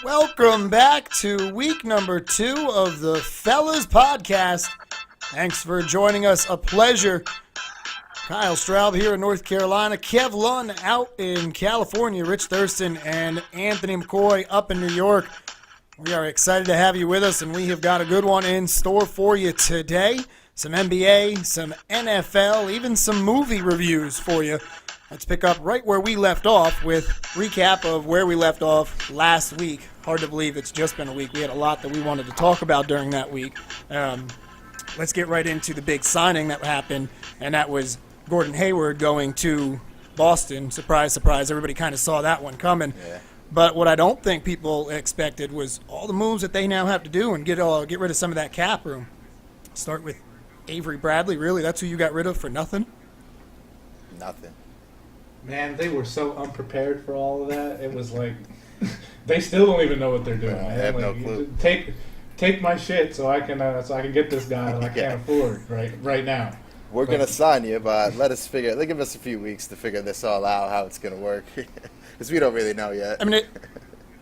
Welcome back to week number 2 of the Fellas Podcast. Thanks for joining us. A pleasure. Kyle Straub here in North Carolina. Kev Lunn out in California. Rich Thurston and Anthony McCoy up in New York. We are excited to have you with us, and we have got a good one in store for you today. Some NBA, some NFL, even some movie reviews for you. Let's pick up right where we left off with recap of where we left off last week. Hard to believe it's just been a week. We had a lot that we wanted to talk about during that week. Let's get right into the big signing that happened, and that was Gordon Hayward going to Boston. Surprise, surprise. Everybody kind of saw that one coming. Yeah. But what I don't think people expected was all the moves that they now have to do and get rid of some of that cap room. Start with Avery Bradley. Really? That's who you got rid of for nothing? Nothing. Man, they were so unprepared for all of that. It was like they still don't even know what they're doing. I Man. have like, no clue. Take my shit so I can get this guy that I can't afford right now. We're gonna sign you, but give us a few weeks to figure this all out, how it's gonna work, because we don't really know yet. I mean,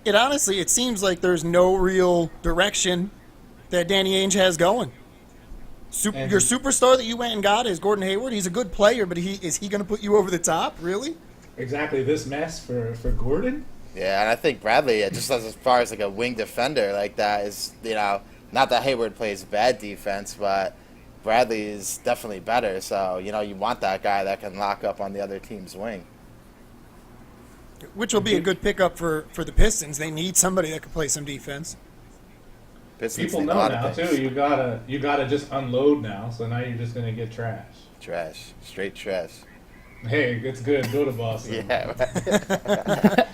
it honestly, it seems like there's no real direction that Danny Ainge has going. Your superstar that you went and got is Gordon Hayward. He's a good player, but is he going to put you over the top? Really? Exactly this mess for Gordon. Yeah, and I think Bradley, just as far as like a wing defender like that, is not that Hayward plays bad defense, but Bradley is definitely better. So you want that guy that can lock up on the other team's wing. Which will be a good pickup for the Pistons. They need somebody that can play some defense. Pistons People need a know lot now of things. too. You gotta just unload now. So now you're just gonna get trash. Trash, straight trash. Hey, it's good. Go to Boston. Yeah.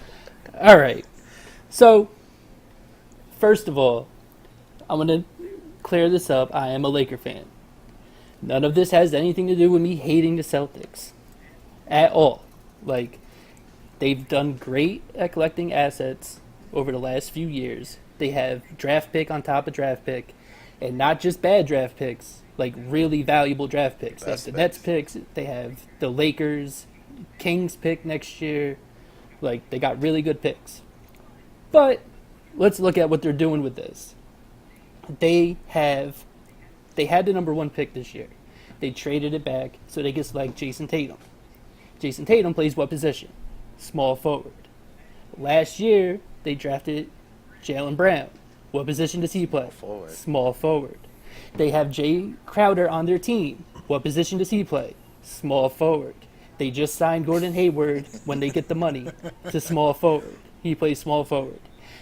All right. So, first of all, I'm going to clear this up. I am a Laker fan. None of this has anything to do with me hating the Celtics at all. Like, they've done great at collecting assets over the last few years. They have draft pick on top of draft pick, and not just bad draft picks, like really valuable draft picks. They have the Nets picks. They have the Lakers, Kings pick next year. Like, they got really good picks. But let's look at what they're doing with this. They had the number 1 pick this year. They traded it back so they could select Jason Tatum. Jason Tatum plays what position? Small forward. Last year, they drafted Jaylen Brown. What position does he play? Forward. Small forward. They have Jay Crowder on their team. What position does he play? Small forward. They just signed Gordon Hayward when they get the money to small forward. He plays small forward.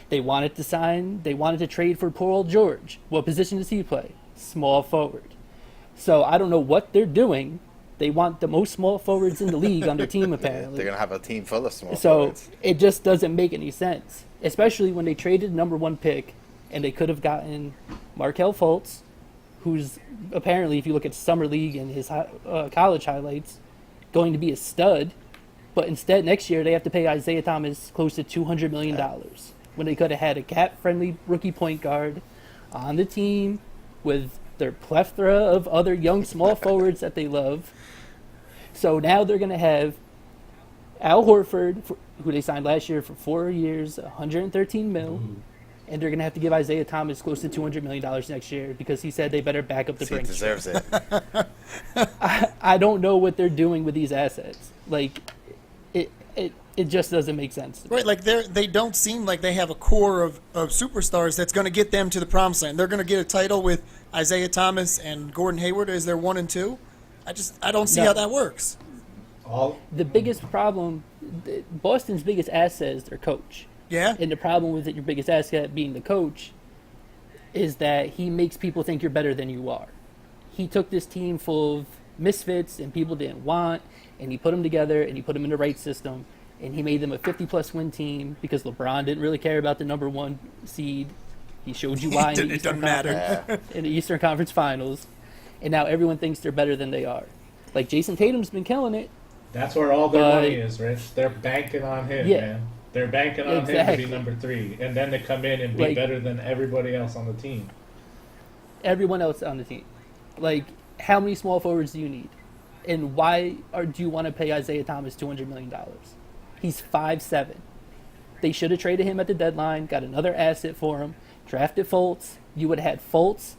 They wanted to trade for Paul George. What position does he play? Small forward. So I don't know what they're doing. They want the most small forwards in the league on their team, apparently. They're gonna have a team full of small So forwards. it just doesn't make any sense, especially when they traded the number 1 pick and they could have gotten Markelle Fultz, who's apparently, if you look at Summer League and his college highlights, going to be a stud. But instead, next year, they have to pay Isaiah Thomas close to $200 million when they could have had a cap-friendly rookie point guard on the team with their plethora of other young small forwards that they love. So now they're going to have Al Horford, who they signed last year for 4 years, $113 million. And they're going to have to give Isaiah Thomas close to $200 million next year because he said they better back up the He Brinks. deserves it. I don't know what they're doing with these assets. Like, it just doesn't make sense to me. Right, like they don't seem like they have a core of superstars that's going to get them to the promised land. They're going to get a title with Isaiah Thomas and Gordon Hayward as their 1 and 2. I don't see how that works. The biggest problem, Boston's biggest asset is their coach. Yeah? And the problem with your biggest asset being the coach is that he makes people think you're better than you are. He took this team full of misfits and people didn't want, and he put them together and he put them in the right system, and he made them a 50-plus win team because LeBron didn't really care about the number 1 seed. He showed you why in the Eastern Conference, in the Eastern Conference Finals, and now everyone thinks they're better than they are. Like, Jason Tatum's been killing it. That's where all their money is, Rich. They're banking on him, man. They're banking on him to be number 3, and then they come in and be better than everybody else on the team. Everyone else on the team. Like, how many small forwards do you need? And why do you want to pay Isaiah Thomas $200 million? He's 5'7". They should have traded him at the deadline, got another asset for him, drafted Fultz. You would have had Fultz,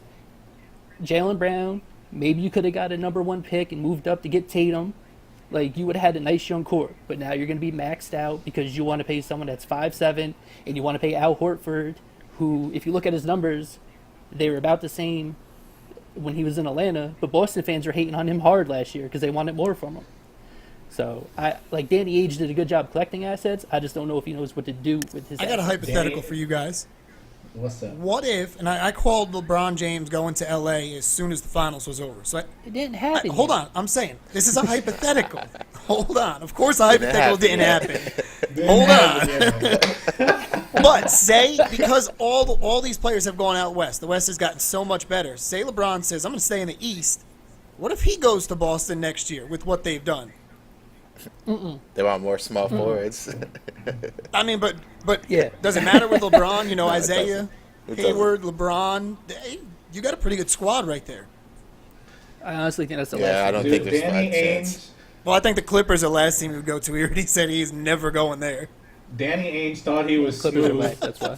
Jaylen Brown. Maybe you could have got a number 1 pick and moved up to get Tatum. Like, you would have had a nice young core. But now you're going to be maxed out because you want to pay someone that's 5'7", and you want to pay Al Horford, who, if you look at his numbers, they were about the same when he was in Atlanta. But Boston fans were hating on him hard last year because they wanted more from him. So, Danny Ainge did a good job collecting assets. I just don't know if he knows what to do with his assets. I got a hypothetical for you guys. What's up? What if, and I called LeBron James going to L.A. as soon as the finals was over. So It didn't happen. hold on. I'm saying, this is a hypothetical. Hold on. Of course a hypothetical didn't happen. Hold on. But say, because all these players have gone out west, the West has gotten so much better. Say LeBron says, I'm going to stay in the East. What if he goes to Boston next year with what they've done? They want more small forwards. I mean, but Yeah. does it matter with LeBron? You know, Isaiah, It doesn't. Hayward, LeBron. You got a pretty good squad right there. I honestly think that's the Yeah, I last don't think there's Danny much chance. Ainge. Well, I think the Clippers are the last team to go to. He already said he's never going there. Danny Ainge thought he was Clippers are smooth. whack, that's why.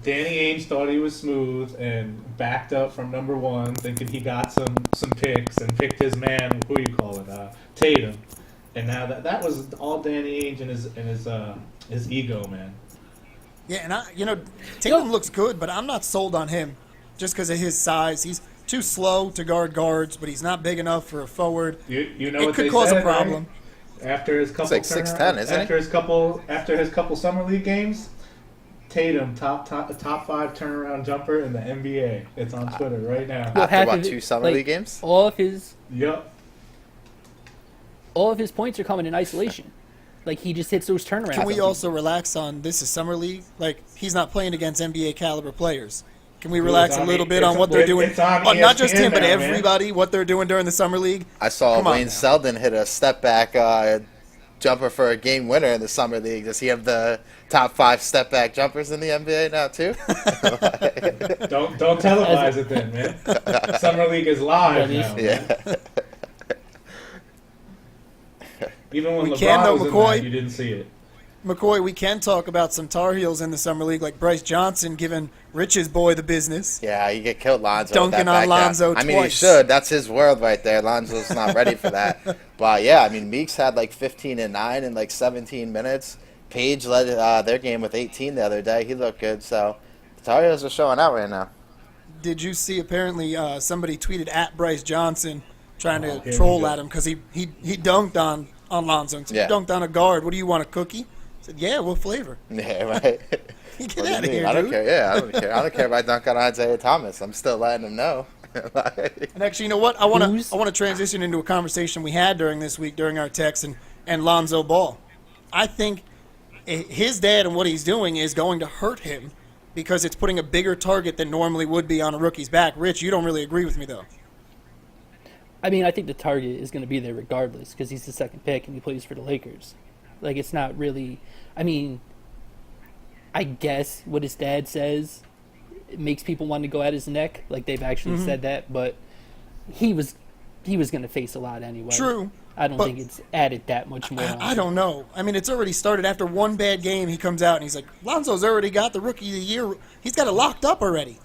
Danny Ainge thought he was smooth and backed up from number 1, thinking he got some picks and picked his man. Who you call it? Tatum. And now that was all Danny Ainge and his ego, man. Yeah, and Tatum looks good, but I'm not sold on him just because of his size. He's too slow to guard guards, but he's not big enough for a forward. You know It what could they cause said, a problem. Right? After his couple, like 6'10", isn't he? after his couple summer league games, Tatum top 5 turnaround jumper in the NBA. It's on Twitter right now. Well, After half what, of it- 2 summer league games? All of his points are coming in isolation. Like, he just hits those turnarounds. Can we also relax on this is summer league? Like, he's not playing against NBA caliber players. Can we relax a little bit on what they're doing? It's on Not just ESPN him, but now, man. everybody, what they're doing during the summer league. I saw Come on Wayne now. Selden hit a step back jumper for a game winner in the summer league. Does he have the top 5 step back jumpers in the NBA now too? Don't televise it then, man. Summer league is live now. Man. Yeah. Even when We can, LeBron though, was in McCoy. that, you didn't see it. McCoy, we can talk about some Tar Heels in the summer league, like Bryce Johnson giving Rich's boy the business. Yeah, you get killed, Lonzo. Dunking with that on back down. Lonzo I mean, twice. he should. That's his world right there. Lonzo's not ready for that. But yeah, I mean, Meeks had like 15 and 9 in like 17 minutes. Page led their game with 18 the other day. He looked good. So the Tar Heels are showing out right now. Did you see? Apparently, somebody tweeted at Bryce Johnson trying Oh, to here troll we go. at him because he dunked on Lonzo. And said, Yeah. "You dunked on a guard. What do you want, a cookie?" I said, "Yeah, what flavor?" Yeah, right. Get What do you out of mean? here, I don't dude. care. Yeah, I don't care. I don't care if I dunk on Isaiah Thomas. I'm still letting him know. And actually, you know what? I want Who's- to transition into a conversation we had during this week during our text and Lonzo Ball. I think his dad and what he's doing is going to hurt him because it's putting a bigger target than normally would be on a rookie's back. Rich, you don't really agree with me though. I mean, I think the target is going to be there regardless because he's the second pick and he plays for the Lakers. Like, it's not really. I mean, I guess what his dad says it makes people want to go at his neck. Like, they've actually said that, but he was going to face a lot anyway. True. I don't but think it's added that much more. I don't know. I mean, it's already started after one bad game. He comes out and he's like, Lonzo's already got the rookie of the year. He's got it locked up already.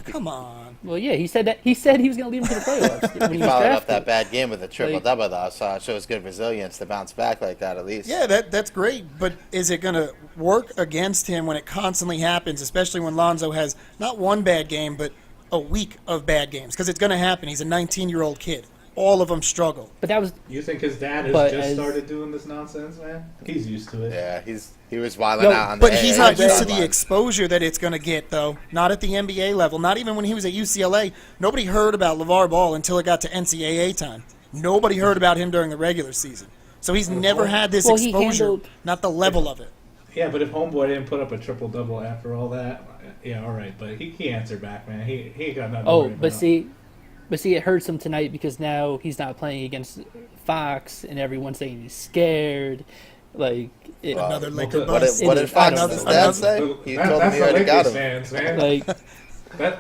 Come on. Well, yeah, he said that. He said he was going to lead him to the playoffs when he He was followed up drafted. that bad game with a triple-double, though, so it shows good resilience to bounce back like that, at least. Yeah, that's great. But is it going to work against him when it constantly happens, especially when Lonzo has not one bad game, but a week of bad games? Because it's going to happen. He's a 19-year-old kid. All of them struggle. But that was You think his dad has But just as- started doing this nonsense, man? He's used to it. Yeah, he was wilding Yo, out on But the he's AA not used to the sideline. exposure that it's going to get, though. Not at the NBA level. Not even when he was at UCLA. Nobody heard about LeVar Ball until it got to NCAA time. Nobody heard about him during the regular season. So he's never had this Well, he exposure, handled- not the level of it. Yeah, but if Homeboy didn't put up a triple-double after all that, yeah, all right. But he answered back, man. He ain't got nothing to Oh, worry but about. see, it hurts him tonight because now he's not playing against Fox, and everyone's saying he's scared. Like, Wow. Another Laker what What bust. did, what did Fox Another- his dad another- say? He told him That's he the already got Lakers him. fans, man. like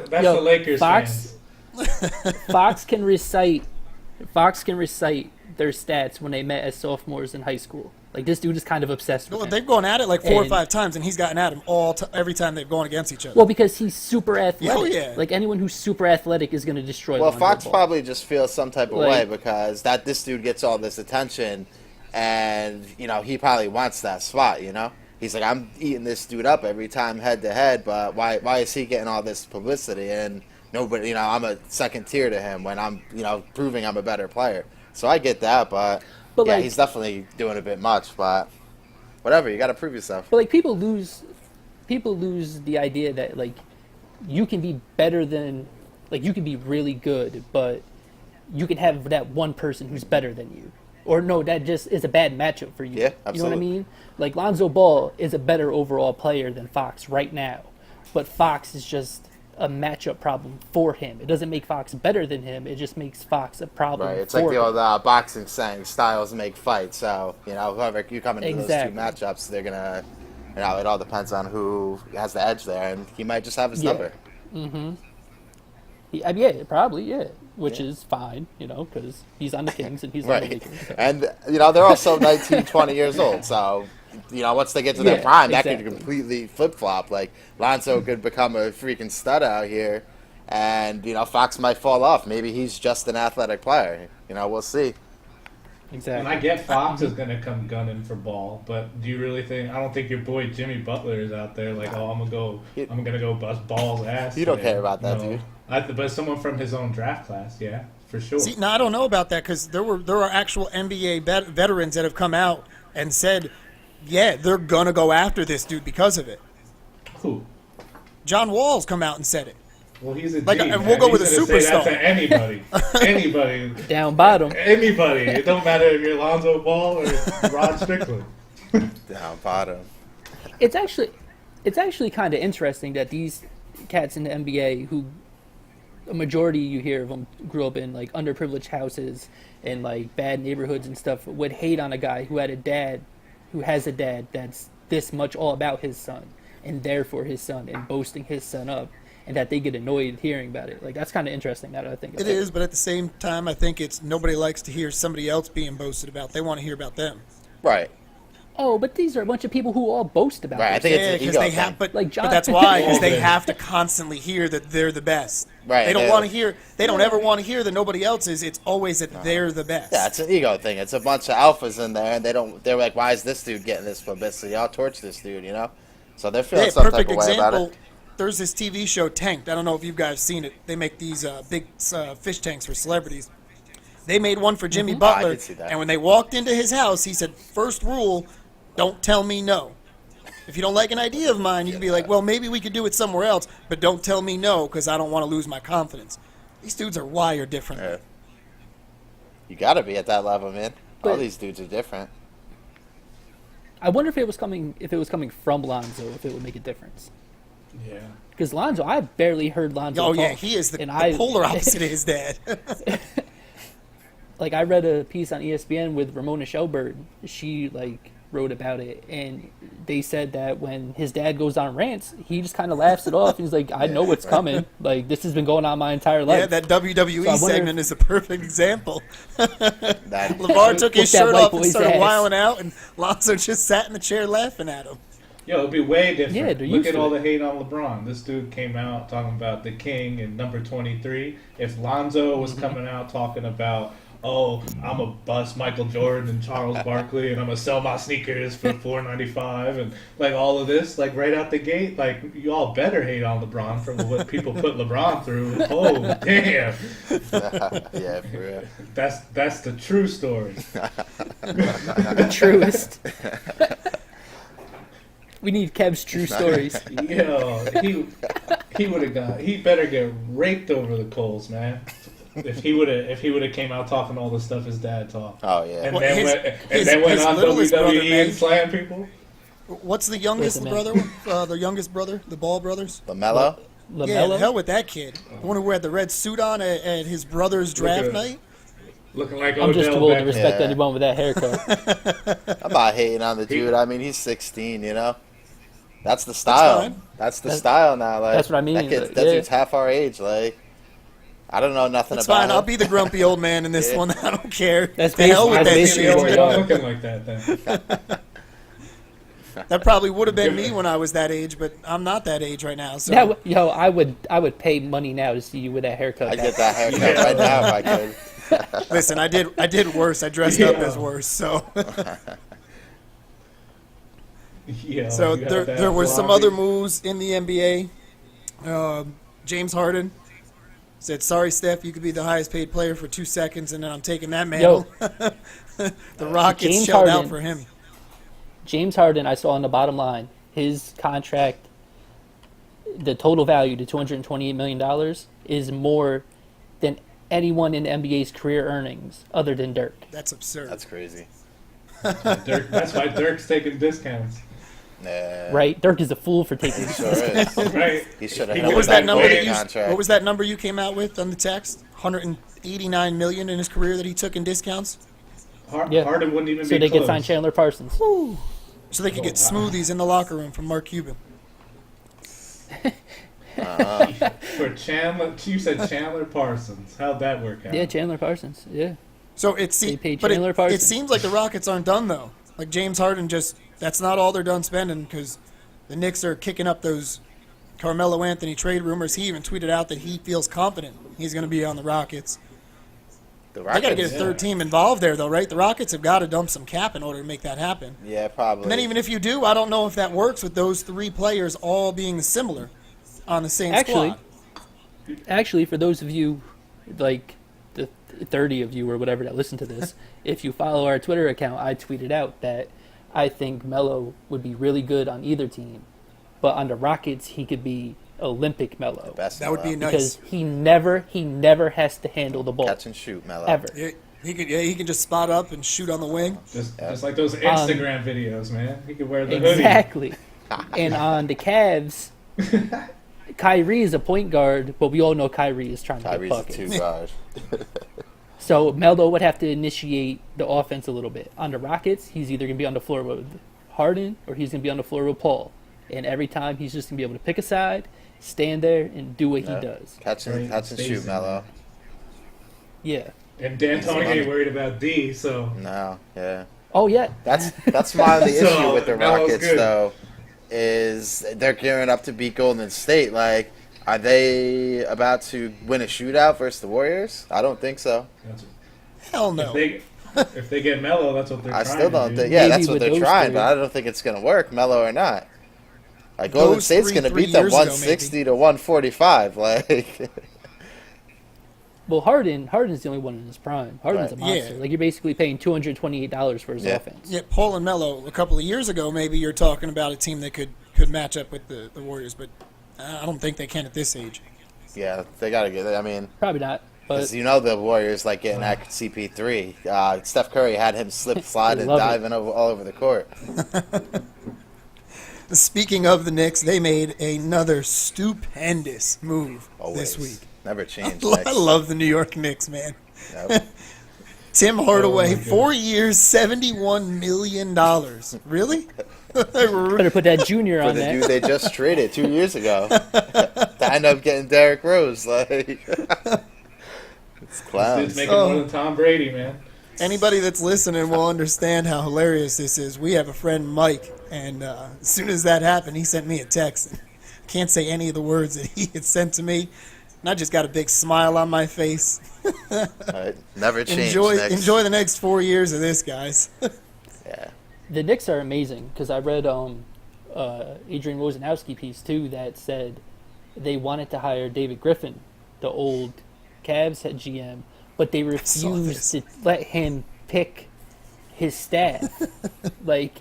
That's Yo, the Lakers Fox- fans. Fox can recite their stats when they met as sophomores in high school. Like, this dude is kind of obsessed with Well, him. they've gone at it like 4 or And- 5 times, and he's gotten at him every time they've gone against each other. Well, because he's super athletic. Oh, yeah. Like, anyone who's super athletic is going to destroy Well, Lonzo Fox Ball. probably just feels some type of Like- way because this dude gets all this attention, and he probably wants that spot. He's like, I'm eating this dude up every time head to head, but why is he getting all this publicity and nobody? I'm a second tier to him when I'm proving I'm a better player. So I get that, but yeah, like- he's definitely doing a bit much. But whatever, you got to prove yourself. But, like, people lose the idea that, like, you can be better than, like, you can be really good, but you can have that one person who's better than you. Or no, that just is a bad matchup for you. Yeah, You know what I absolutely. mean? Like, Lonzo Ball is a better overall player than Fox right now. But Fox is just a matchup problem for him. It doesn't make Fox better than him. It just makes Fox a problem Right, it's for like the him. old boxing saying, styles make fights. So, whoever you come into Exactly. those two matchups, they're going to, it all depends on who has the edge there, and he might just have his Yeah. number. Yeah, probably, yeah. Which is fine, because he's on the Kings and he's on the Right. Lakers. so. And, they're also 19, 20 years old. So, once they get to their Yeah, prime, that exactly. could completely flip-flop. Like, Lonzo could become a freaking stud out here, and, Fox might fall off. Maybe he's just an athletic player. We'll see. Exactly. And I get Fox is going to come gunning for Ball, but do you really think? I don't think your boy Jimmy Butler is out there like, I'm gonna go bust Ball's ass. You don't today. care about that, No. do you? But someone from his own draft class, yeah, for sure. See, now I don't know about that because there are actual NBA veterans that have come out and said, yeah, they're gonna go after this dude because of it. Who? John Wall's come out and said it. Well, he's a Like, G, and man. we'll go He's with a gonna say that superstar. to anybody, anybody, Down bottom. anybody. It don't matter if you're Lonzo Ball or Rod Strickland. Down bottom. It's actually kind of interesting that these cats in the NBA, who a majority you hear of them grew up in like underprivileged houses and like bad neighborhoods and stuff, would hate on a guy who has a dad that's this much all about his son and there for his son and boasting his son up, and that they get annoyed hearing about it. Like, that's kind of interesting. Now that I think of It is, but at the same time, I think it's nobody likes to hear somebody else being boasted about. They want to hear about them. Right. Oh, but these are a bunch of people who all boast about Right, I this. think Yeah, it's an because ego they thing. have, but, Like John- but that's why, because they Okay. have to constantly hear that they're the best. Right, They don't they- want to hear. They don't ever want to hear that nobody else is. It's always that they're the best. Yeah, it's an ego thing. It's a bunch of alphas in there, and they're like, why is this dude getting this publicity? I'll torch this dude, So they're feeling Yeah, some type perfect of way about example. it. There's this TV show Tanked. I don't know if you guys seen it. They make these big fish tanks for celebrities. They made one for Jimmy I Butler, did see that. and when they walked into his house, he said, "First rule, don't tell me no. If you don't like an idea of mine, you can be like, well, maybe we could do it somewhere else, but don't tell me no because I don't want to lose my confidence." These dudes are wired differently. Yeah. You gotta be at that level, man. All But- these dudes are different. I wonder if it was coming from Lonzo, if it would make a difference. Yeah. Because Lonzo, I barely heard Lonzo Oh, talk. yeah, he is the And polar opposite of his dad. Like, I read a piece on ESPN with Ramona Shelburne. She, like, wrote about it, and they said that when his dad goes on rants, he just kind of laughs it off. He's like, I know what's coming. Like, this has been going on my entire life. Yeah, that WWE So I wonder segment is a perfect example. That, LeVar took his Whoop that shirt white off and boy's started ass. wiling out, and Lonzo just sat in the chair laughing at him. Yo, it'd be way different. Yeah, they're Look used at to all it. the hate on LeBron. This dude came out talking about the king and number 23. If Lonzo was coming out talking about, oh, I'm a bust Michael Jordan and Charles Barkley, and I'm gonna sell my sneakers for $4.95, and like all of this, like right out the gate, like you all better hate on LeBron from what people put LeBron through. Oh, damn, yeah, for real. that's the true story. The truest. We need Kev's true stories. Yo, he better get raked over the coals, man. If he would have came out talking all the stuff his dad talked, Oh, yeah. and Well, then his went on littlest brother, WWE man. and slammed people. What's the youngest Listen, man. brother? The youngest brother? The Ball brothers? LaMelo? Yeah, LaMelo? the hell with that kid. The one who had the red suit on at his brother's draft at- night. Looking like I'm just Odell too old to Beckham. respect Yeah. anyone with that haircut. I'm not hating on the dude. I mean, he's 16, That's the style. fine. That's the That's- style now. Like, that's what I mean, That yeah. dude's half our age. Like, I don't know nothing That's about fine. him. I'll be the grumpy old man in this Yeah. one. I don't care. That's The hell with basically- that that's Maybe shit. basically what we're we not are. looking like that then. That probably would have been me when I was that age, but I'm not that age right now. So I would pay money now to see you with that haircut. I'd get that haircut right now if I could. listen, I did worse. I dressed up as worse. So Yeah, so you got there that there were some floppy. other moves in the NBA. James Harden said, "Sorry, Steph, you could be the highest paid player for 2 seconds, and then I'm taking that mantle." The Rockets James shelled out Harden. for him. James Harden, I saw on the bottom line, his contract, the total value to $228 million is more than anyone in the NBA's career earnings other than Dirk. That's absurd. That's crazy. That's why Dirk's taking discounts. Nah, Right? Dirk is a fool for taking He sure is. Right. He should have What held What was that that number that golden you? contract. What was that number you came out with on the text? 189 million in his career that he took in discounts, Yeah. Harden wouldn't even So be they close. could sign Chandler Parsons. so they could get Oh, wow. smoothies in the locker room from Mark Cuban. For Chandler, you said Chandler Parsons. How'd that work out? Yeah, Chandler Parsons. Yeah. So it They paid but Chandler it Parsons. seems like the Rockets aren't done though. Like James Harden that's not all they're done spending because the Knicks are kicking up those Carmelo Anthony trade rumors. He even tweeted out that he feels confident he's going to be on the Rockets. The They got to get a Rockets, third team involved there though, right? The Rockets have got to dump some cap in order to make that happen. yeah, probably. And then even if you do, I don't know if that works with those three players all being similar on the same Actually, squad. Actually, for those of you, like the 30 of you or whatever that listen to this, if you follow our Twitter account, I tweeted out that I think Melo would be really good on either team, but on the Rockets he could be Olympic Melo Best That would be Melo. nice. because he never has to handle the ball Catch and shoot, Melo. ever. Yeah, he can just spot up and shoot on the wing. Just like those Instagram videos, man. He could wear the hoodie. Exactly. And on the Cavs, Kyrie is a point guard, but we all know Kyrie is trying to Kyrie's get a buckets. two guard. So Melo would have to initiate the offense a little bit. On the Rockets, he's either going to be on the floor with Harden or he's going to be on the floor with Paul. And every time he's just going to be able to pick a side, stand there, and do what he does. Catch and Right, shoot, stays in Melo. Yeah. And D'Antoni ain't worried about D, so No, yeah. Oh, yeah. That's my only So, issue with the Melo's Rockets, good. though, is they're gearing up to beat Golden State. Like, are they about to win a shootout versus the Warriors? I don't think so. that's, Hell no. if they get Melo, that's what they're I trying still to don't do. think. Yeah, Maybe that's what with they're those trying, three. but I don't think it's going to work, Melo or not. Like, Golden Those State's three- going to 3 beat them years ago, 160 to 145. Like, Well, Harden's the only one in his prime. Harden's Right. a monster. Yeah. Like, you're basically paying $228 for his Yeah. offense. Yeah, Paul and Melo, a couple of years ago, maybe you're talking about a team that could match up with the Warriors, but I don't think they can at this age. yeah, they got to get. I mean, Probably not. But because you know the Warriors like getting at CP3. Steph Curry had him slip, slide, and Love it. diving all over the court. Speaking of the Knicks, they made another stupendous move Always. this week. Never changed. I love the New York Knicks, man. Nope. Tim Hardaway, Oh, my 4 years, $71 million. Really? better put that junior For on the there. dude they just traded 2 years ago. To end up getting Derrick Rose. Like, it's This clowns. dude's making Oh. more than Tom Brady, man. Anybody that's listening will understand how hilarious this is. We have a friend, Mike, and as soon as that happened, he sent me a text. Can't say any of the words that he had sent to me, and I just got a big smile on my face. Right? Never change. Enjoy the next 4 years of this, guys. Yeah. The Knicks are amazing because I read Adrian Wojnarowski piece too that said they wanted to hire David Griffin, the old Cavs head GM, but they saw refused this. to let him pick his staff. Like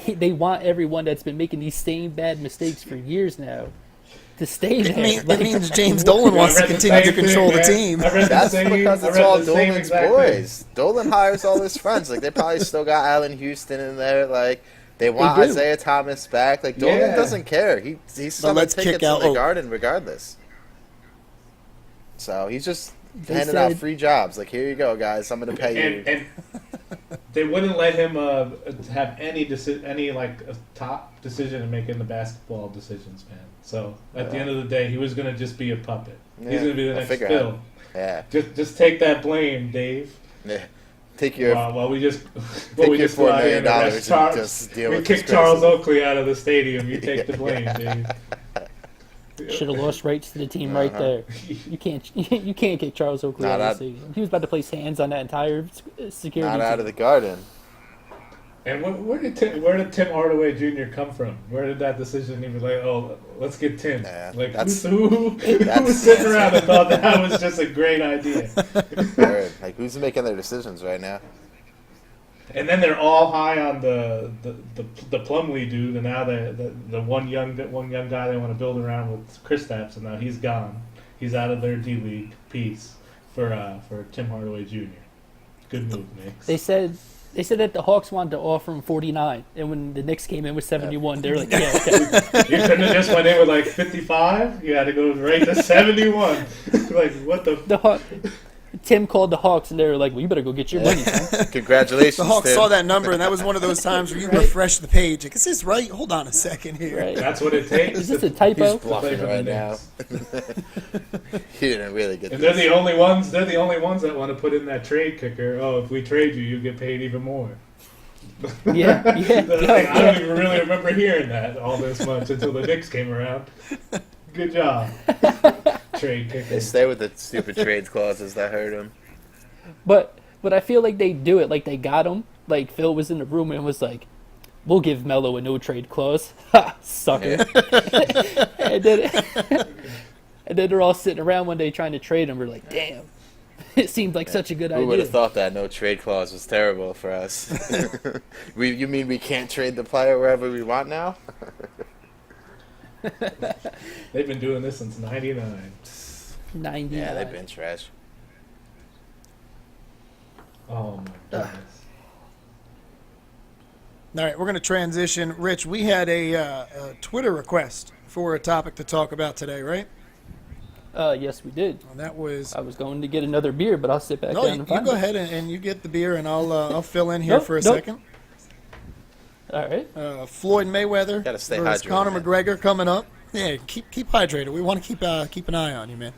they want everyone that's been making these same bad mistakes for years now to stay there. That means James Dolan wants to I read the continue to same control thing, the man. team. I read the That's same- because I it's read all the same Dolan's exact boys. Dolan hires all his friends. Like, they probably still got Allen Houston in there. Like, they want They do. Isaiah Thomas back. Like, Dolan Yeah. doesn't care. He's selling let's tickets kick out in the Oak. Garden regardless. So he's just They handing out said- free jobs. Like, here you go, guys. I'm going to pay you. And they wouldn't let him have any top decision in making the basketball decisions, man. So at the end of the day, he was going to just be a puppet. He's Yeah, going to be the a next figurehead. Phil. Yeah. Just take that blame, Dave. Yeah. Take your While we just take we your just go out here and $4 million arrest and Charles. just deal We with kick this Charles criticism. Oakley out of the stadium. You take the blame, Dave. Should have lost rights to the team right there. You can't kick Charles Oakley Not out of out- the stadium. He was about to place hands on that entire security Not out team. of the garden. And where did Tim Hardaway Jr. come from? Where did that decision even like? Oh, let's get Tim. Yeah, Like that's- who that's was sitting the around and thought that was just a great idea? Word. Like, who's making their decisions right now? And then they're all high on the Plumlee dude, and now the one young guy they want to build around with Kristaps, and now he's gone. He's out of their D League piece for Tim Hardaway Jr. Good move, Knicks. They said that the Hawks wanted to offer him 49, and when the Knicks came in with 71, they were like, "Yeah, okay." You couldn't have just went in with like 55. You had to go right to 71. Like what the? Tim called the Hawks, and they were like, "Well, you better go get your money, son." Congratulations, The Hawks Tim. saw that number, and that was one of those times where you refresh the page. Like, is this right? Hold on a second here. Right? That's what it takes. Is this to- a typo? He's bluffing for the right now. Knicks. He didn't really get And they're this. the only ones. They're the only ones that want to put in that trade kicker. Oh, if we trade you, you get paid even more. Yeah. I yeah. don't even really remember hearing that all this much until the Knicks came around. Good job, trade They kicker. stay with the stupid trade clauses that hurt him. But I feel like they do it like they got him. Like Phil was in the room and was like, "We'll give Melo a no trade clause." Ha, sucker. and then they're all sitting around one day trying to trade him. We're like, "Damn, it seemed like such a good Who would idea." have thought that no trade clause was terrible for us? You mean we can't trade the player wherever we want now? They've been doing this since '99. 99. Yeah, they've been trash. Oh my goodness. All right, we're going to transition. Rich, we had a Twitter request for a topic to talk about today, right? Yes, we did. And that was I was going to get another beer, but I'll sit back no. down You and find go it. ahead and you get the beer, and I'll fill in here Nope, for a nope. second. All right. Floyd Mayweather Gotta stay versus hydrated, Conor man. McGregor coming up. Yeah, keep hydrated. We want to keep an eye on you, man.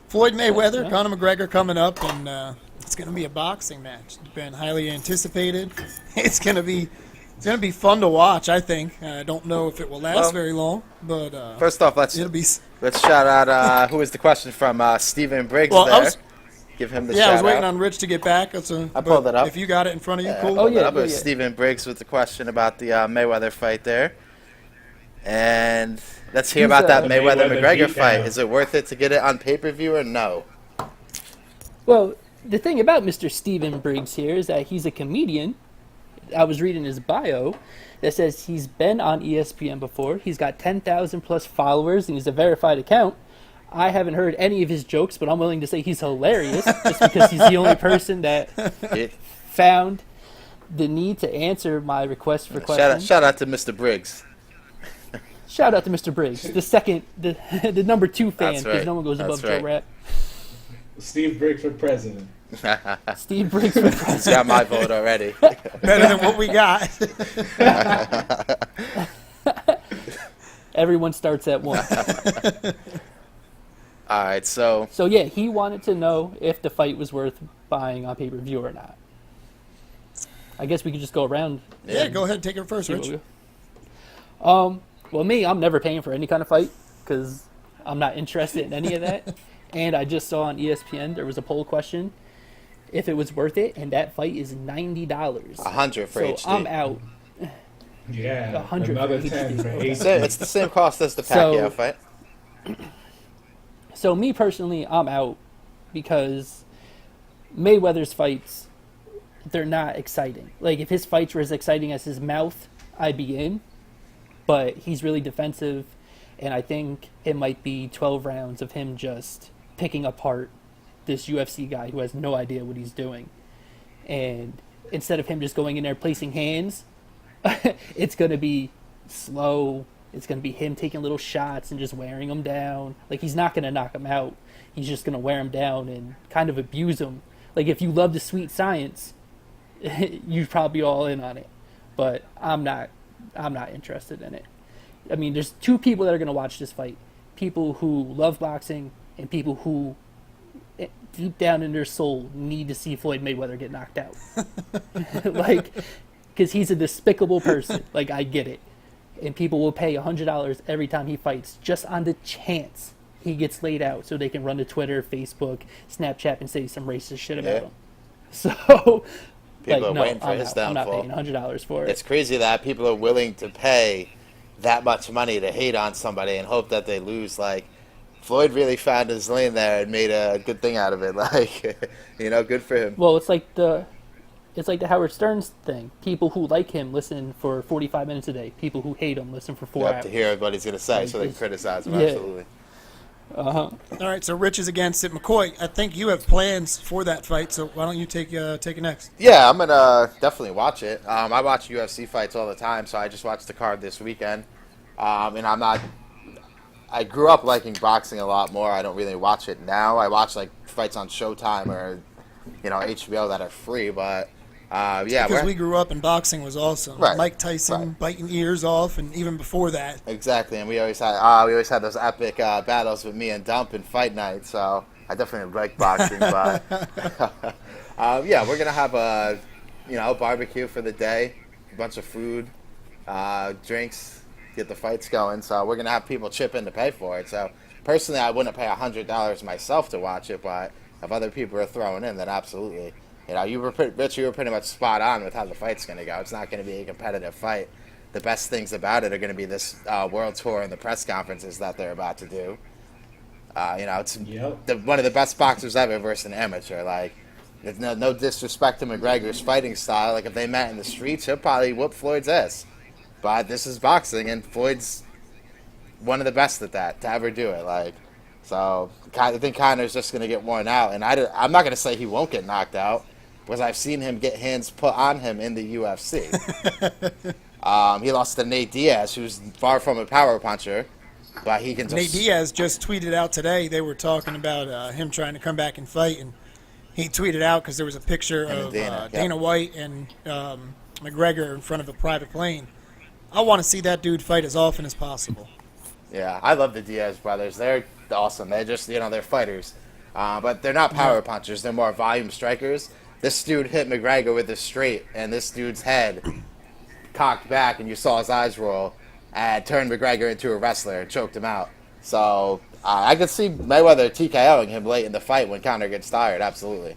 Floyd Mayweather, Yeah. Conor McGregor coming up, and it's going to be a boxing match. It's been highly anticipated. It's going to be fun to watch. I think. I don't know if it will last Well, very long, but First off, let's it'll be. shout out who is the question from Stephen Briggs Well, there. I was Give him the yeah, I shout was waiting out. on Rich to get back. I pulled it up. If you got it in front of you, cool. Oh, yeah, It was yeah. Stephen Briggs with the question about the Mayweather fight there. And let's hear Who's, about that the Mayweather-McGregor Mayweather fight. beatdown? Is it worth it to get it on pay-per-view or no? Well, the thing about Mr. Stephen Briggs here is that he's a comedian. I was reading his bio that says he's been on ESPN before. He's got 10,000 plus followers and he's a verified account. I haven't heard any of his jokes, but I'm willing to say he's hilarious just because he's the only person that Yeah. found the need to answer my request for questions. Shout out to Mr. Briggs. Shout out to Mr. Briggs, the number 2 fan, That's because right. no one goes above That's Joe right. Rap. Steve Briggs for president. Steve Briggs for He's president. got my vote already. Better than what we got. Everyone starts at 1. All right, so So yeah, he wanted to know if the fight was worth buying on pay-per-view or not. I guess we could just go around. Yeah, and go ahead and take it first, see what Rich. we- Well, me, I'm never paying for any kind of fight because I'm not interested in any of that. And I just saw on ESPN there was a poll question if it was worth it, and that fight is $90. 100 for So HD. I'm out. Yeah, 100 another for 10 for HD. HD. So it's the same cost as the So- Pacquiao fight. So me personally, I'm out because Mayweather's fights, they're not exciting. Like if his fights were as exciting as his mouth, I'd be in. But he's really defensive, and I think it might be 12 rounds of him just picking apart this UFC guy who has no idea what he's doing. And instead of him just going in there placing hands, it's going to be slow. It's going to be him taking little shots and just wearing him down. Like, he's not going to knock him out. He's just going to wear him down and kind of abuse him. Like, if you love the sweet science, you'd probably be all in on it. But I'm not interested in it. I mean, there's 2 people that are going to watch this fight. People who love boxing and people who deep down in their soul need to see Floyd Mayweather get knocked out. Like, because he's a despicable person. Like, I get it. And people will pay $100 every time he fights just on the chance he gets laid out so they can run to Twitter, Facebook, Snapchat, and say some racist shit about him. So, People like, are no, waiting for his I'm not downfall. paying $100 for it. It's crazy that people are willing to pay that much money to hate on somebody and hope that they lose. Like, Floyd really found his lane there and made a good thing out of it. Like, good for him. Well, it's like the Howard Stern's thing. People who like him listen for 45 minutes a day. People who hate him listen for 4 You have hours. to hear what he's going to say so they can It's- criticize him. yeah. Absolutely. All right, so Rich is against it. McCoy, I think you have plans for that fight, so why don't you take it next? Yeah, I'm gonna definitely watch it. I watch UFC fights all the time, so I just watched the card this weekend. And I grew up liking boxing a lot more. I don't really watch it now. I watch like fights on Showtime or HBO that are free. But yeah, Because we grew up and boxing was awesome. Right, Mike Tyson biting ears off, and even before that. exactly. And we always had those epic battles with me and Dump in fight night. So I definitely like boxing. But yeah, we're gonna have a barbecue for the day, a bunch of food, drinks, get the fights going. So we're gonna have people chip in to pay for it. So personally, I wouldn't pay $100 myself to watch it, but if other people are throwing in, then absolutely. Rich, you were pretty much spot on with how the fight's gonna go. It's not gonna be a competitive fight. The best things about it are going to be this world tour and the press conferences that they're about to do. It's one of the best boxers ever versus an amateur. Like, there's no disrespect to McGregor's fighting style. Like, if they met in the streets, he'll probably whoop Floyd's ass. But this is boxing, and Floyd's one of the best at that to ever do it. Like, so I think Conor's just going to get worn out, and I'm not going to say he won't get knocked out because I've seen him get hands put on him in the UFC. He lost to Nate Diaz, who's far from a power puncher, but he can just... Nate Diaz just tweeted out today. They were talking about him trying to come back and fight, and he tweeted out because there was a picture of Dana White and McGregor in front of a private plane. I want to see that dude fight as often as possible. Yeah, I love the Diaz brothers. They're awesome. They're just, they're fighters. But they're not power punchers. They're more volume strikers. This dude hit McGregor with a straight, and this dude's head cocked back, and you saw his eyes roll, and turned McGregor into a wrestler and choked him out. So I could see Mayweather TKOing him late in the fight when Conor gets tired. Absolutely,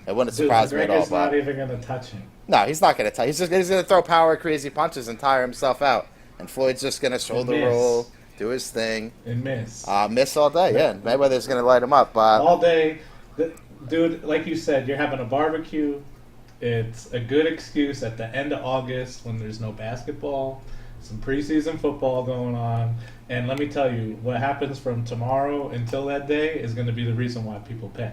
it wouldn't surprise me at all. McGregor's not even going to touch him. No, he's not going to touch. He's going to throw power crazy punches and tire himself out. And Floyd's just going to shoulder roll, do his thing, and miss all day. Yeah, Mayweather's going to light him up. All day, dude. Like you said, you're having a barbecue. It's a good excuse at the end of August when there's no basketball, some preseason football going on. And let me tell you, what happens from tomorrow until that day is going to be the reason why people pay.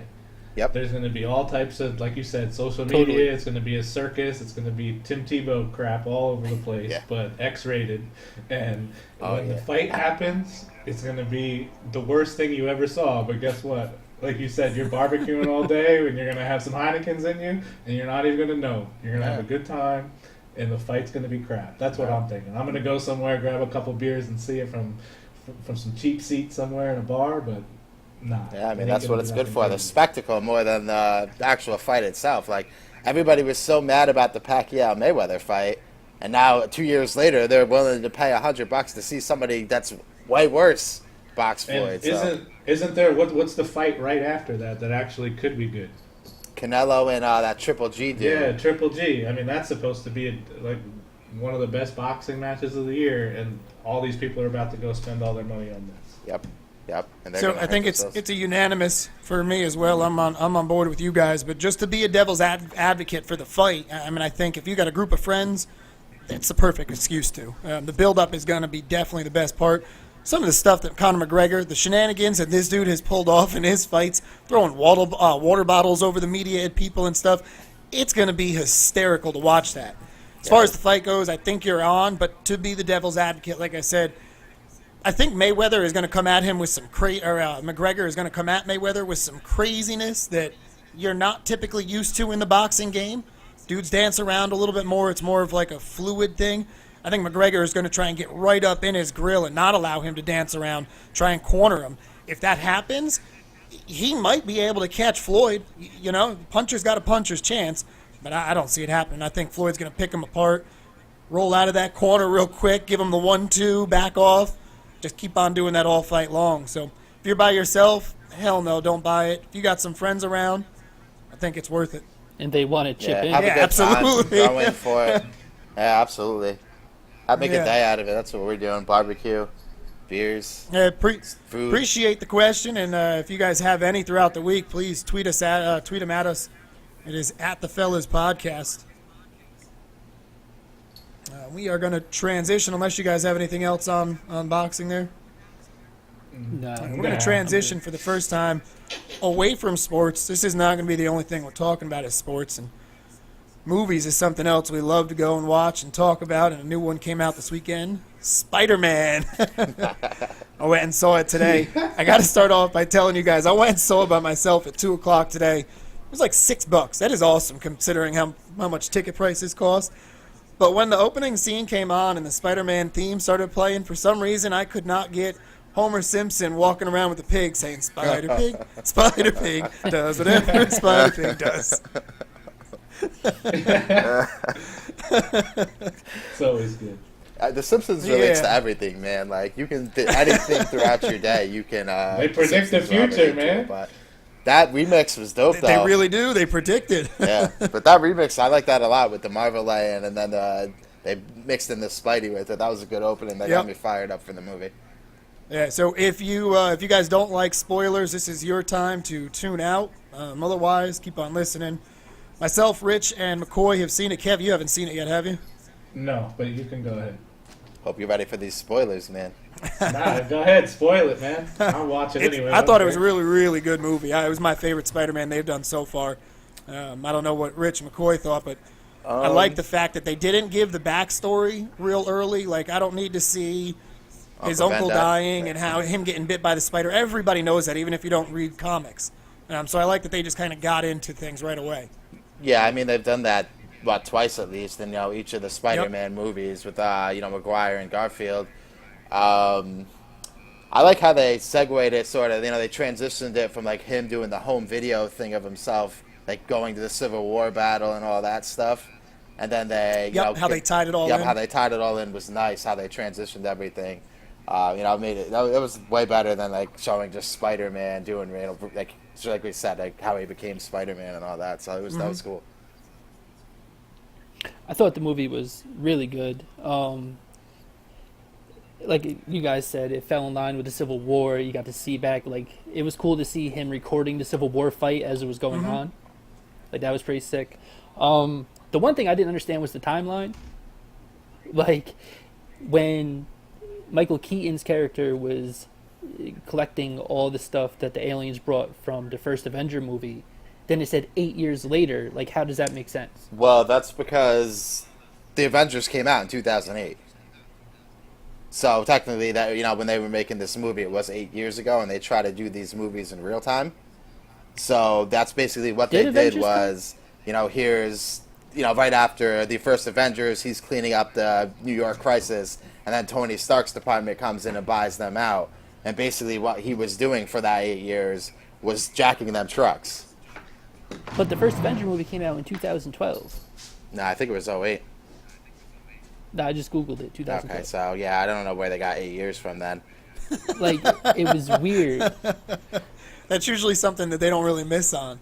Yep. There's going to be all types of, like you said, social Totally. media. It's going to be a circus. It's going to be Tim Tebow crap all over the place, Yeah. but X-rated. And when the fight happens, it's going to be the worst thing you ever saw. But guess what? Like you said, you're barbecuing all day, and you're going to have some Heinekens in you, and you're not even going to know. You're going to have a good time, and the fight's going to be crap. That's what I'm thinking. I'm going to go somewhere, grab a couple beers, and see it from some cheap seat somewhere in a bar, but nah. Yeah, I mean, that's what it's good for. The spectacle more than the actual fight itself. Like, everybody was so mad about the Pacquiao-Mayweather fight, and now 2 years later, they're willing to pay $100 to see somebody that's way worse box Floyd. And isn't there, what's the fight right after that actually could be good? Canelo and that Triple G dude. Yeah, Triple G. I mean, that's supposed to be like one of the best boxing matches of the year, and all these people are about to go spend all their money on this. Yep. And they're So gonna I think hurt it's themselves. a unanimous for me as well. I'm on board with you guys, but just to be a devil's advocate for the fight, I mean, I think if you got a group of friends, it's the perfect excuse to. The build-up is going to be definitely the best part. Some of the stuff that Conor McGregor, the shenanigans that this dude has pulled off in his fights, throwing water bottles over the media at people and stuff, it's going to be hysterical to watch that. As far as the fight goes, I think you're on, but to be the devil's advocate, like I said, I think Mayweather is going to come at him with some McGregor is going to come at Mayweather with some craziness that you're not typically used to in the boxing game. Dudes dance around a little bit more. It's more of like a fluid thing. I think McGregor is going to try and get right up in his grill and not allow him to dance around, try and corner him. If that happens, he might be able to catch Floyd. You know, puncher's got a puncher's chance, but I don't see it happening. I think Floyd's going to pick him apart, roll out of that corner real quick, give him the 1-2, back off, just keep on doing that all fight long. So if you're by yourself, hell no, don't buy it. If you got some friends around, I think it's worth it. And they want to chip in. Have a Yeah, good absolutely. time. Go in for it. Yeah, absolutely. Have a good Yeah. day out of it. That's what we're doing. Barbecue, beers, food. Appreciate the question, and if you guys have any throughout the week, please tweet them at us. It is at the Fellas Podcast. We are going to transition, unless you guys have anything else on boxing there. No. We're going to transition for the first time away from sports. This is not going to be the only thing we're talking about is sports, and movies is something else we love to go and watch and talk about, and a new one came out this weekend, Spider-Man. I went and saw it today. I got to start off by telling you guys, I went and saw it by myself at 2 o'clock today. It was like $6. That is awesome considering how much ticket prices cost. But when the opening scene came on and the Spider-Man theme started playing, for some reason I could not get Homer Simpson walking around with a pig saying, Spider Pig, Spider Pig does whatever Spider Pig does. It's always good. The Simpsons relates Yeah. to everything, man. Like, you can, anything throughout your day, you can... They predict the Simpsons relate future, to, man. But that remix was dope, though. They really do. They predict it. Yeah, but that remix, I like that a lot with the Marvel Land, and then they mixed in the Spidey with it. That was a good opening. That Yep. got me fired up for the movie. Yeah, so if you guys don't like spoilers, this is your time to tune out. Otherwise, keep on listening. Myself, Rich, and McCoy have seen it. Kev, you haven't seen it yet, have you? No, but you can go ahead. Hope you're ready for these spoilers, man. Nah, go ahead, spoil it, man. I'll watch it anyway. I thought it was a really, really good movie. It was my favorite Spider-Man they've done so far. I don't know what Rich and McCoy thought, but I like the fact that they didn't give the backstory real early. Like, I don't need to see his uncle Ben died. dying and how him getting bit by the spider. Everybody knows that, even if you don't read comics. So I like that they just kind of got into things right away. Yeah, I mean, they've done that, twice at least in, each of the Spider-Man movies with, Maguire and Garfield. I like how they segued it, sort of, they transitioned it from, like, him doing the home video thing of himself, like, going to the Civil War battle and all that stuff. And then they, how they tied it all in. How they tied it all in was nice, how they transitioned everything. Made it was way better than, like, showing just Spider-Man doing, like we said, like, how he became Spider-Man and all that. So that was cool. I thought the movie was really good. Like you guys said, it fell in line with the Civil War. You got to see back, like, it was cool to see him recording the Civil War fight as it was going on. Like, that was pretty sick. The one thing I didn't understand was the timeline. Like, when Michael Keaton's character was collecting all the stuff that the aliens brought from the first Avenger movie, then it said 8 years later. Like, how does that make sense? Well, that's because the Avengers came out in 2008. So technically, that when they were making this movie, it was 8 years ago, and they try to do these movies in real time. So that's basically what they did Avengers was, here's, right after the first Avengers, he's cleaning up the New York crisis, and then Tony Stark's department comes in and buys them out. And basically what he was doing for that 8 years was jacking them trucks. But the first Avenger movie came out in 2012. No, I think it was 08. No, I just Googled it, 2012. Okay, so yeah, I don't know where they got 8 years from then. Like, it was weird. That's usually something that they don't really miss on.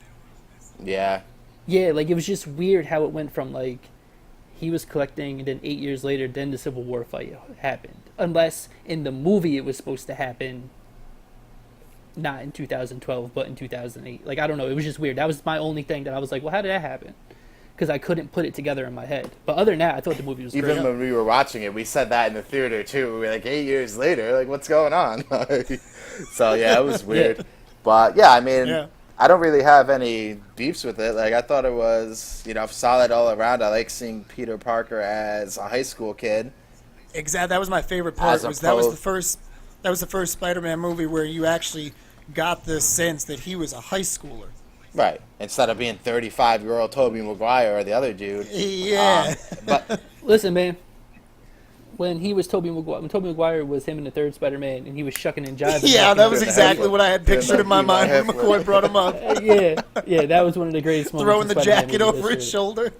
Yeah. Yeah, like, it was just weird how it went from, like, he was collecting, and then 8 years later, then the Civil War fight happened. Unless in the movie it was supposed to happen not in 2012, but in 2008. Like, I don't know. It was just weird. That was my only thing that I was like, well, how did that happen? Because I couldn't put it together in my head. But other than that, I thought the movie was great. Even when we were watching it, we said that in the theater, too. We were like, 8 years later, like, what's going on? So, yeah, it was weird. Yeah. But, yeah, I mean, Yeah. I don't really have any beefs with it. Like, I thought it was, solid all around. I like seeing Peter Parker as a high school kid. Exactly. That was my favorite part. As That was opposed- the first Spider-Man movie where you actually got the sense that he was a high schooler. Right. Instead of being 35-year-old Tobey Maguire or the other dude. Yeah. But Listen, man. when he was Tobey Maguire, when Tobey Maguire was him in the third Spider-Man, and he was shucking and jiving. Yeah, back that and was forth. exactly what I had pictured in my mind when McCoy brought him up. Yeah, that was one of the greatest moments. Throwing in the Spider-Man jacket movie over his history. shoulder.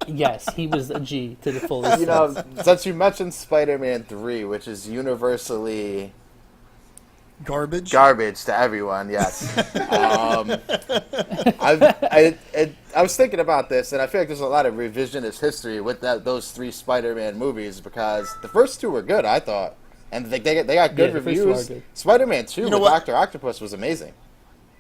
Yes, he was a G to the fullest. You know, since you mentioned Spider-Man 3, which is universally Garbage. garbage to everyone, yes. I was thinking about this, and I feel like there's a lot of revisionist history with those 3 Spider-Man movies, because the first 2 were good, I thought. And they got good Yeah, the first 2 are reviews. good. Spider-Man 2 You know with what? Dr. Octopus was amazing.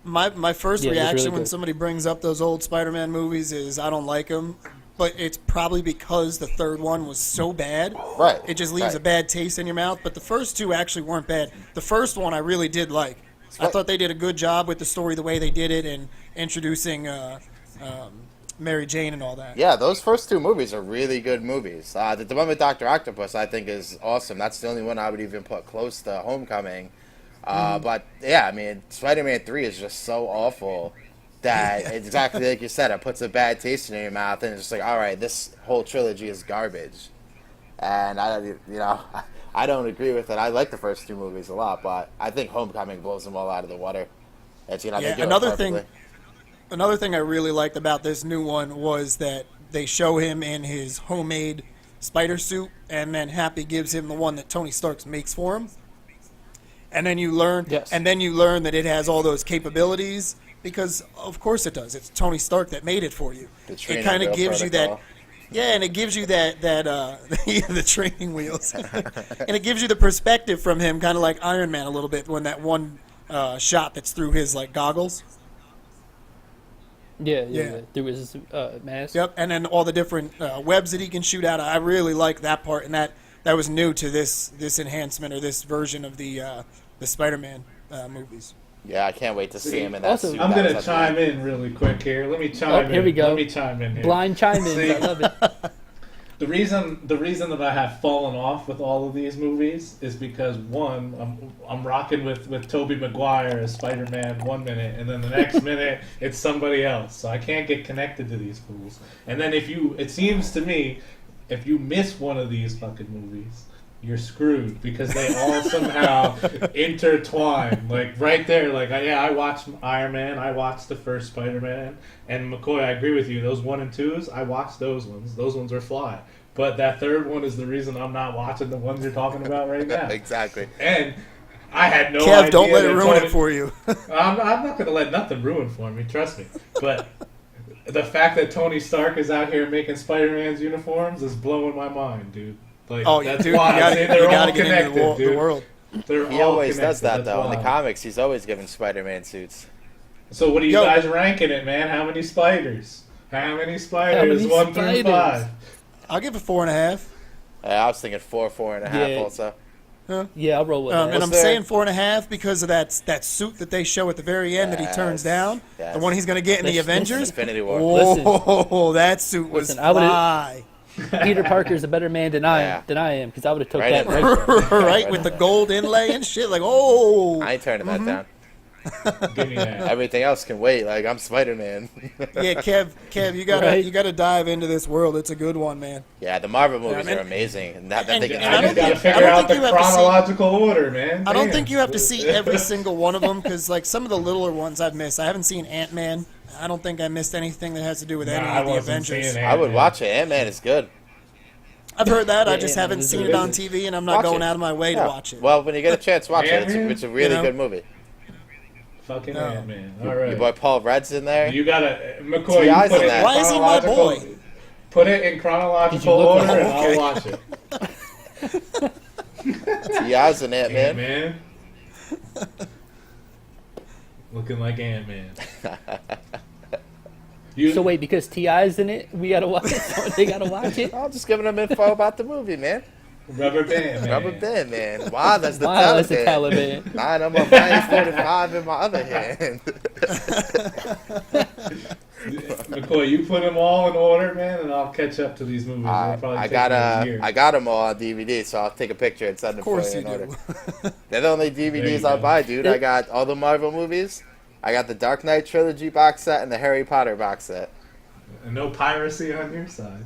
My first Yeah, it was reaction really when good. somebody brings up those old Spider-Man movies is I don't like them, but it's probably because the third one was so bad. Right. It just leaves right. a bad taste in your mouth. But the first 2 actually weren't bad. The first one I really did like. I thought they did a good job with the story, the way they did it, and introducing Mary Jane and all that. Yeah, those first 2 movies are really good movies. The one with Dr. Octopus, I think, is awesome. That's the only one I would even put close to Homecoming. But, yeah, I mean, Spider-Man 3 is just so awful that, exactly like you said, it puts a bad taste in your mouth, and it's just like, all right, this whole trilogy is garbage. And, I don't agree with it. I like the first 2 movies a lot, but I think Homecoming blows them all out of the water. It's, they Yeah, do it another perfectly. thing I really liked about this new one was that they show him in his homemade spider suit, and then Happy gives him the one that Tony Stark makes for him. And then you learn, Yes. that it has all those capabilities because, of course, it does. It's Tony Stark that made it for you. The It training kind of wheel gives you that. protocol. Yeah, and it gives you the training wheels, and it gives you the perspective from him, kind of like Iron Man a little bit when that one shot that's through his goggles. Yeah. Through his mask. Yep, and then all the different webs that he can shoot out. I really like that part, and that was new to this enhancement or this version of the Spider-Man movies. Yeah, I can't wait to see him in that Also- suit. I'm gonna That's chime in really quick here. Let me chime in. here we go. Let me chime in here. Blind chime-ins. See- I love it. The reason that I have fallen off with all of these movies is because one, I'm rocking with Tobey Maguire as Spider-Man 1 minute, and then the next minute it's somebody else. So I can't get connected to these fools. And then it seems to me, if you miss one of these fucking movies, you're screwed because they all somehow intertwine. Like right there, I watched Iron Man, I watched the first Spider-Man, and McCoy, I agree with you. Those 1 and 2s, I watched those ones. Those ones were fly. But that third one is the reason I'm not watching the ones you're talking about right now. Exactly. And I had no Kev, idea. don't let it that ruin Tony- it for you. I'm not going to let nothing ruin for me. Trust me. But the fact that Tony Stark is out here making Spider-Man's uniforms is blowing my mind, dude. Like, Oh, yeah, that's dude, you why gotta, they're you all gotta get into connected, the dude. world. They're He all always does connected, that, though. In that's the why. comics, he's always given Spider-Man suits. So what are you Yo. guys ranking it, man? How many spiders? How many spiders? many 1 through spiders? 5. I'll give it 4.5. I was thinking 4.5 Yeah. also. Yeah, I'll roll with that. And I'm there- saying 4.5 because of that suit that they show at the very end that he turns Yes, down. yes. The one he's going to get in the Listen, Avengers. Infinity War. Whoa, that suit was Listen, I would've- fly. Peter Parker's a better man than I Yeah. am because I would have took Right that in right there. there. right, with the gold inlay and shit. Like, oh. I ain't turning that down. Give me that. Everything else can wait. Like, I'm Spider-Man. Yeah, Kev, Right. you gotta dive into this world. It's a good one, man. Yeah, the Marvel movies man. are amazing. And that And- they can and I I don't just got to think- figure I don't out think the you have to see- chronological order, man. I don't Damn. think you have to see every single one of them because, like, some of the littler ones I've missed. I haven't seen Ant-Man. I don't think I missed anything that has to do with any I of the wasn't Avengers. seeing I would Ant-Man. watch it. Ant-Man is good. I've heard that. I Yeah, just Ant-Man haven't is seen really it on good. TV, and I'm not Watch going it. out of my way Yeah. to watch it. Well, when you get a chance, watch it. Ant-Man? It's a really You know? good movie. Fucking No. Ant-Man. All Your right. boy Paul Rudd's in there. You gotta McCoy. You T.I.'s put in it that. in Why is he my chronological- boy? Put it in chronological Did you look order, up? and Okay. I'll watch it. T.I.'s in Ant-Man. Ant-Man. Looking like Ant-Man. You, So wait, because T.I.'s in it, we gotta watch it. So they gotta watch it. I'm just giving them info about the movie, man. Rubber Band Man. Rubber Band, man. Wow, that's the Wow, that's the Taliban. Taliban. 9 of my flying 45 in my other hand. McCoy, you put them all in order, man, and I'll catch up to these movies. It'll probably I take got me a year. I got them all on DVD, so I'll take a picture and send them Of course for you you in order. do. They're the only There DVDs you I'll go. buy, dude. I got all the Marvel movies. I got the Dark Knight trilogy box set and the Harry Potter box set. And no piracy on your side.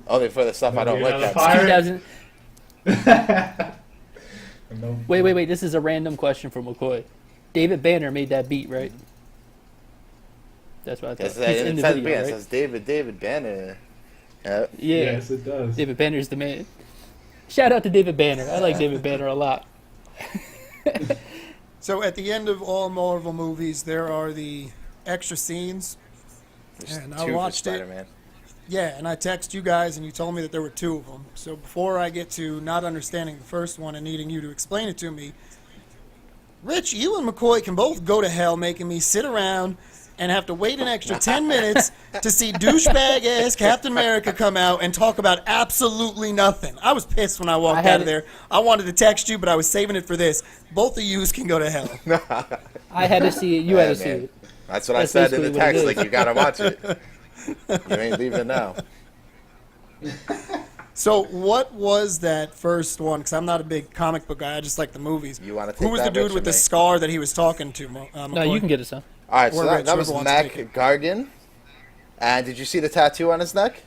Only for the stuff I don't You're look not a at. pirate? 2000. No. Wait. This is a random question from McCoy. David Banner made that beat, right? That's what I thought. It's, He's it in the says, video, it right? says David Banner. Yeah. Yes, it does. David Banner's the man. Shout out to David Banner. I like David Banner a lot. So at the end of all Marvel movies, there are the extra scenes. There's And I two for watched it. Spider-Man. Yeah, and I texted you guys, and you told me that there were two of them. So before I get to not understanding the first one and needing you to explain it to me, Rich, you and McCoy can both go to hell, making me sit around and have to wait an extra 10 minutes to see douchebag-ass Captain America come out and talk about absolutely nothing. I was pissed when I walked out of there. I wanted to text you, but I was saving it for this. Both of yous can go to hell. I had to see it. You had to see man. it. That's what I That's said in the basically what it text. is. Like, you gotta watch it. You ain't leaving now. So what was that first one? Because I'm not a big comic book guy. I just like the movies. You wanna take Who was the that, dude Rich, with or the me? scar that he was talking to, No, McCoy? you can get it, son. All right, so Or that, Rich, that was whoever wants to Mac take it. Gargan. And did you see the tattoo on his neck?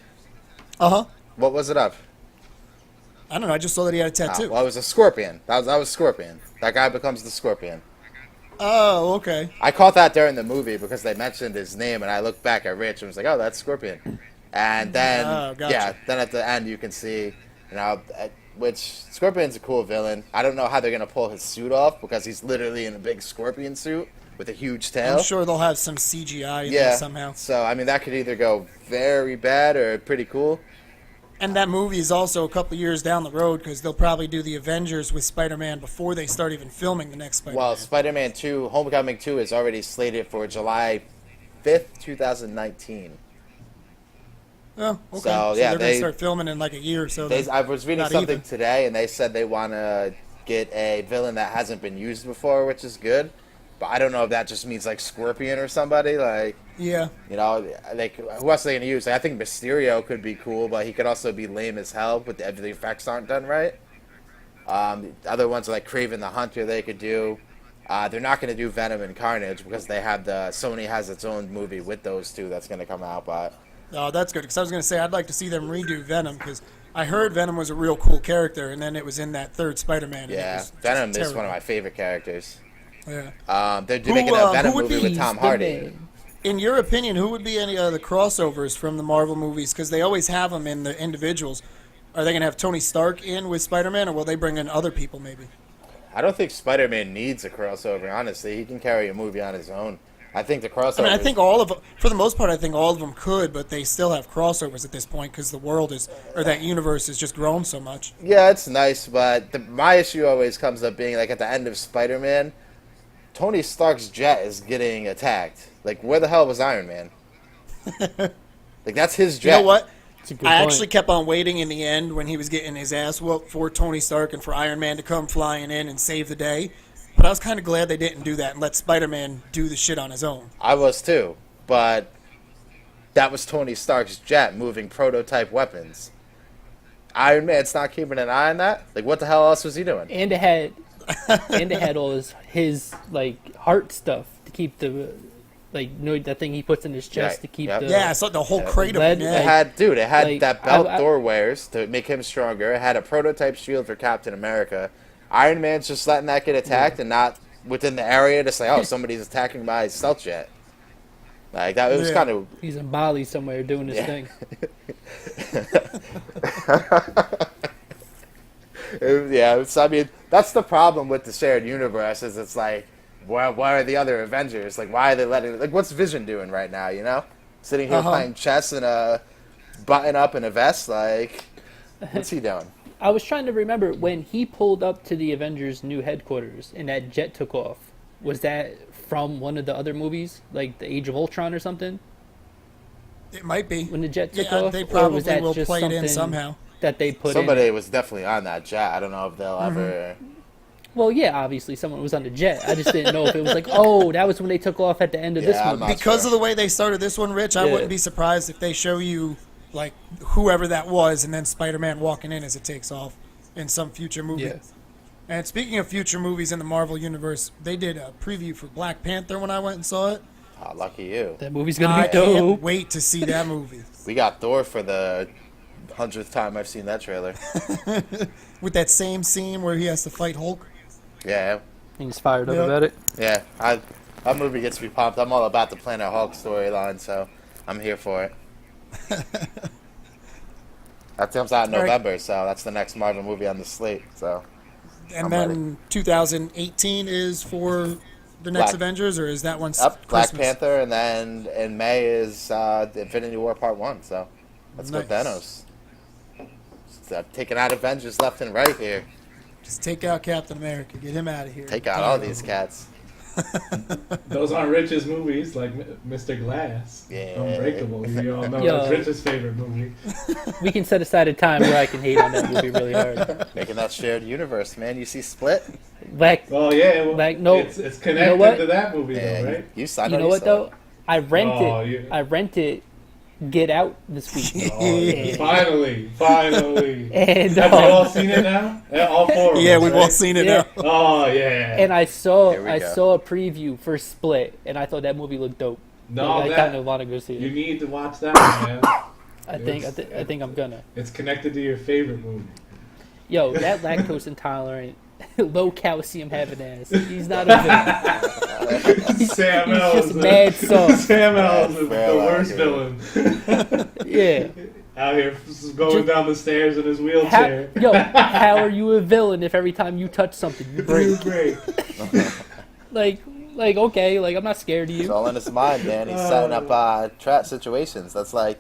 Uh-huh. What was it of? I don't know. I just saw that he had a Oh, tattoo. well, it was a scorpion. That was Scorpion. That guy becomes the Scorpion. Oh, okay. I caught that during the movie because they mentioned his name, and I looked back at Rich and was like, "Oh, that's Scorpion." And then, Oh, gotcha. yeah, then at the end you can see, which Scorpion's a cool villain. I don't know how they're gonna pull his suit off because he's literally in a big scorpion suit with a huge tail. I'm sure they'll have some CGI in there Yeah, somehow. so I mean that could either go very bad or pretty cool. And that movie is also a couple years down the road because they'll probably do the Avengers with Spider-Man before they start even filming the next Spider-Man. Well, Spider-Man 2, Homecoming 2 is already slated for July 5th, 2019. Oh, okay. So, yeah, they're going they- to start filming in like a year or so. then. I was reading not something even. today, and they said they want to get a villain that hasn't been used before, which is good. But I don't know if that just means like Scorpion or somebody. Like, Yeah. you know, like who else are they gonna use? Like, I think Mysterio could be cool, but he could also be lame as hell if the effects aren't done right. The other ones are like Kraven the Hunter. They could do. They're not gonna do Venom and Carnage because they have Sony has its own movie with those two that's gonna come out. But Oh, that's good because I was going to say I'd like to see them redo Venom because I heard Venom was a real cool character and then it was in that third Spider-Man. and it yeah, was just Venom is terrible. one of my favorite characters. Yeah. They're making a Venom who would movie be with Tom The Hardy. man. In your opinion, who would be any of the crossovers from the Marvel movies? Because they always have them in the individuals. Are they going to have Tony Stark in with Spider-Man, or will they bring in other people maybe? I don't think Spider-Man needs a crossover. Honestly, he can carry a movie on his own. I think the crossover. I mean, I think all of them, for the most part, I think all of them could, but they still have crossovers at this point because the world is, or that universe has just grown so much. Yeah, it's nice, but my issue always comes up being like at the end of Spider-Man, Tony Stark's jet is getting attacked. Like, where the hell was Iron Man? Like, that's his You jet. know what? It's a good I point. actually kept on waiting in the end when he was getting his ass whooped for Tony Stark and for Iron Man to come flying in and save the day. But I was kind of glad they didn't do that and let Spider-Man do the shit on his own. I was too, but that was Tony Stark's jet moving prototype weapons. Iron Man's not keeping an eye on that. Like, what the hell else was he doing? And it had all his like heart stuff to keep the that thing he puts in his chest Right, to keep yep. the Yeah, I saw the whole crate of lead- them. It Yeah. had like, that belt I- Thor wears to make him stronger. It had a prototype shield for Captain America. Iron Man's just letting that get attacked and not within the area to say, oh, somebody's attacking my stealth jet. Like, that, it was Yeah. kind of... he's in Bali somewhere doing his Yeah. thing. I mean, that's the problem with the shared universe is it's like, why are the other Avengers? Like, why are they letting... Like, what's Vision doing right now, you know? Sitting here Uh-huh. playing chess in a button up in a vest? Like, what's he doing? I was trying to remember when he pulled up to the Avengers' new headquarters and that jet took off. Was that from one of the other movies, like the Age of Ultron or something? It might be. When the jet took Yeah, off, they or probably was that will just play it in something somehow. that they put Somebody in? was definitely on that jet. I don't know if they'll ever... Well, yeah, obviously someone was on the jet. I just didn't know if it was like, oh, that was when they took off at the end of this Yeah, I'm movie. not Because sure. of the way they started this one, Rich, I Yeah. wouldn't be surprised if they show you, like, whoever that was and then Spider-Man walking in as it takes off in some future movie. Yeah. And speaking of future movies in the Marvel Universe, they did a preview for Black Panther when I went and saw it. Oh, lucky you. That movie's gonna I be dope. can't wait to see that movie. We got Thor for the 100th time I've seen that trailer. With that same scene where he has to fight Hulk. Yeah, He's fired up Yep. about it. yeah. That movie gets me pumped. I'm all about the Planet Hulk storyline, so I'm here for it. That comes out in All right. November, so that's the next Marvel movie on the slate. So And I'm then 2018 is for the next Black- Avengers, or is that one up Black Christmas? Panther, and then in May is the Infinity War Part 1. So let's go Nice. Thanos. Taking out Avengers left and right here. Just take out Captain America. Get him out of here. Take out all these cats. Those aren't Rich's movies, like Mr. Glass. Yeah. Unbreakable. You all know Yo. that's Rich's favorite movie. We can set aside a time where I can hate on that movie really hard. Making that shared universe, man. You see Split? Black, Oh yeah, well, Like, no. it's connected what? to that movie, Yeah, though, right? I you know what saw though? it. I rented. Oh, yeah. I rented Get Out this week. Oh, yeah. Finally. And Have we all seen it now? Yeah, all four. Of Yeah, us, we've right? all seen it Yeah. now. Oh yeah. and I saw Here we go. a preview for Split, and I thought that movie looked dope. no, Like, I that, kind of want to go see you it. need to watch that one, man. I think I'm gonna. It's connected to your favorite movie. Yo, that lactose intolerant, low calcium having ass. He's not a villain. Sam He's L. just is mad soft. Sam L. is the Well, worst accurate. villain. Yeah. Out here going Just- down the stairs in his How, wheelchair. how are you a villain if every time you touch something you break? Great. Like okay, like I'm not scared of It's you. all in his mind, man. He's setting up trap situations. That's like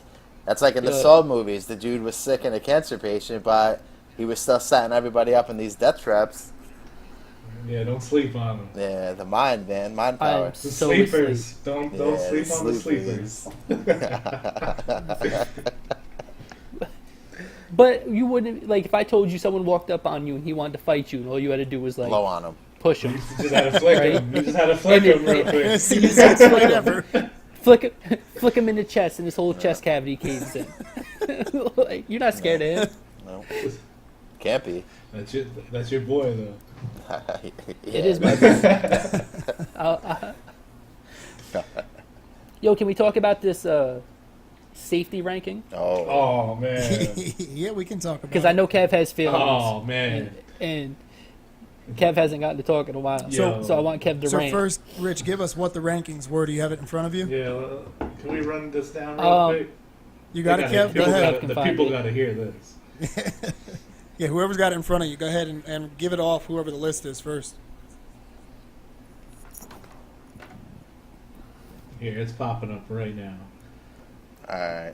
in the Yeah. Saw movies. The dude was sick and a cancer patient, but he was still setting everybody up in these death traps. Yeah, don't sleep on them. Yeah, the mind, man. Mind power. I'm The so sleepers. asleep. Don't Yeah, sleep on the sleepers. But you wouldn't like if I told you someone walked up on you and he wanted to fight you, and all you had to do was like Blow on him. push You him, just had to flick Right. him. You just had to flick him real quick. Easiest fight ever. flick him in the chest, and his whole chest cavity caves in. Like, you're not scared of him. No. Can't be. That's your boy, though. It is my best. Yo, can we talk about this safety ranking? Oh. Oh man. Yeah, we can talk about Because I know Kev has feelings, Oh man. and Kev hasn't gotten to talk in a while. So- So I want Kev to So rank. first, Rich, give us what the rankings were. Do you have it in front of you? Yeah. Can we run this down real Um, quick? You got it, Kev? Go People ahead. gotta- the Find people it. got to hear this. Yeah, whoever's got it in front of you, go ahead and give it off, whoever the list is first. Here, it's popping up right now. All right.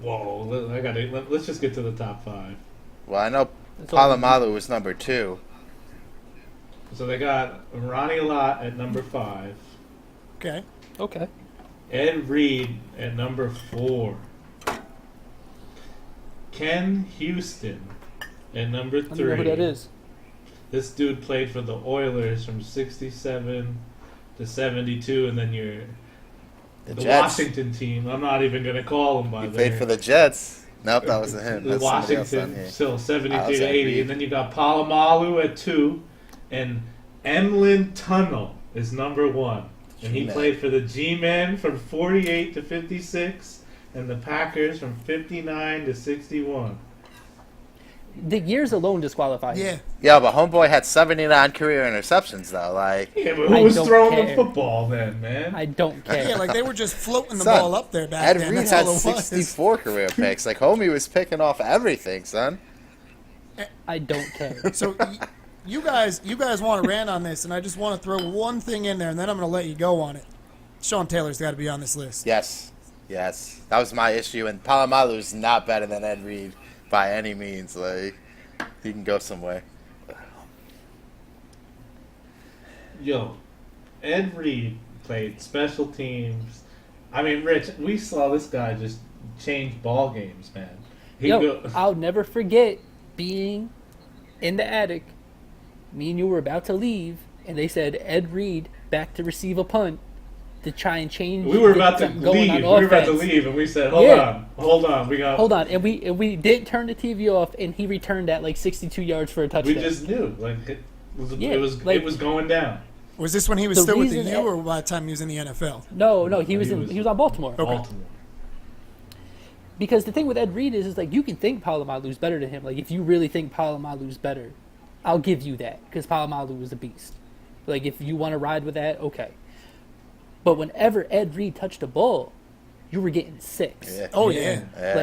Whoa, let's just get to the top 5. Well, I know That's all- Palomalu was number 2. So they got Ronnie Lott at number 5, Okay. Okay. Ed Reed at number 4, Ken Houston at number I don't 3. know who that is. This dude played for the Oilers from 67 to 72, and then The the Jets. Washington team. I'm not even going to call them by He their played for the Jets. Nope, that wasn't him. The That's somebody else on Washington, here. still 73 I was to at 80. Reed. And then you got Palomalu at 2, and Emlyn Tunnel is number 1. And he G-Man. played for the G-Men from 48 to 56, and the Packers from 59 to 61. The years alone disqualify him. Yeah. Yeah, but Homeboy had 79 career interceptions, though. Like, Yeah, but I who was don't throwing care. the football then, man? I don't care. Yeah, like they were just floating the Son, ball up there back Ed then. Reed That's had all it was. 64 career picks. Like, Homie was picking off everything, son. I don't care. So you guys want to rant on this, and I just want to throw one thing in there, and then I'm going to let you go on it. Sean Taylor's got to be on this list. Yes. Yes. That was my issue. And Palomalu's not better than Ed Reed by any means. Like, he can go somewhere. Yo, Ed Reed played special teams. I mean, Rich, we saw this guy just change ball games, man. He Yo, go- I'll never forget being in the attic. Me and you were about to leave, and they said Ed Reed back to receive a punt to try and change. we were get about to something going leave. We on were about to offense. leave, and we said, Yeah. hold on. We got. Hold on, and we didn't turn the TV off, and he returned at like 62 yards for a We touchdown. just knew, like Yeah, it was like- going down. Was this when he was The still with the reason U, Ed- or by the time he was in the NFL? No, he was He in was- he was on Baltimore. Okay. Baltimore. because the thing with Ed Reed is like you can think Palomalu's better than him. Like if you really think Palomalu's better, I'll give you that because Palomalu was a beast. Like if you want to ride with that, okay. But whenever Ed Reed touched the ball, you were getting 6. Yeah. Oh yeah. Yeah.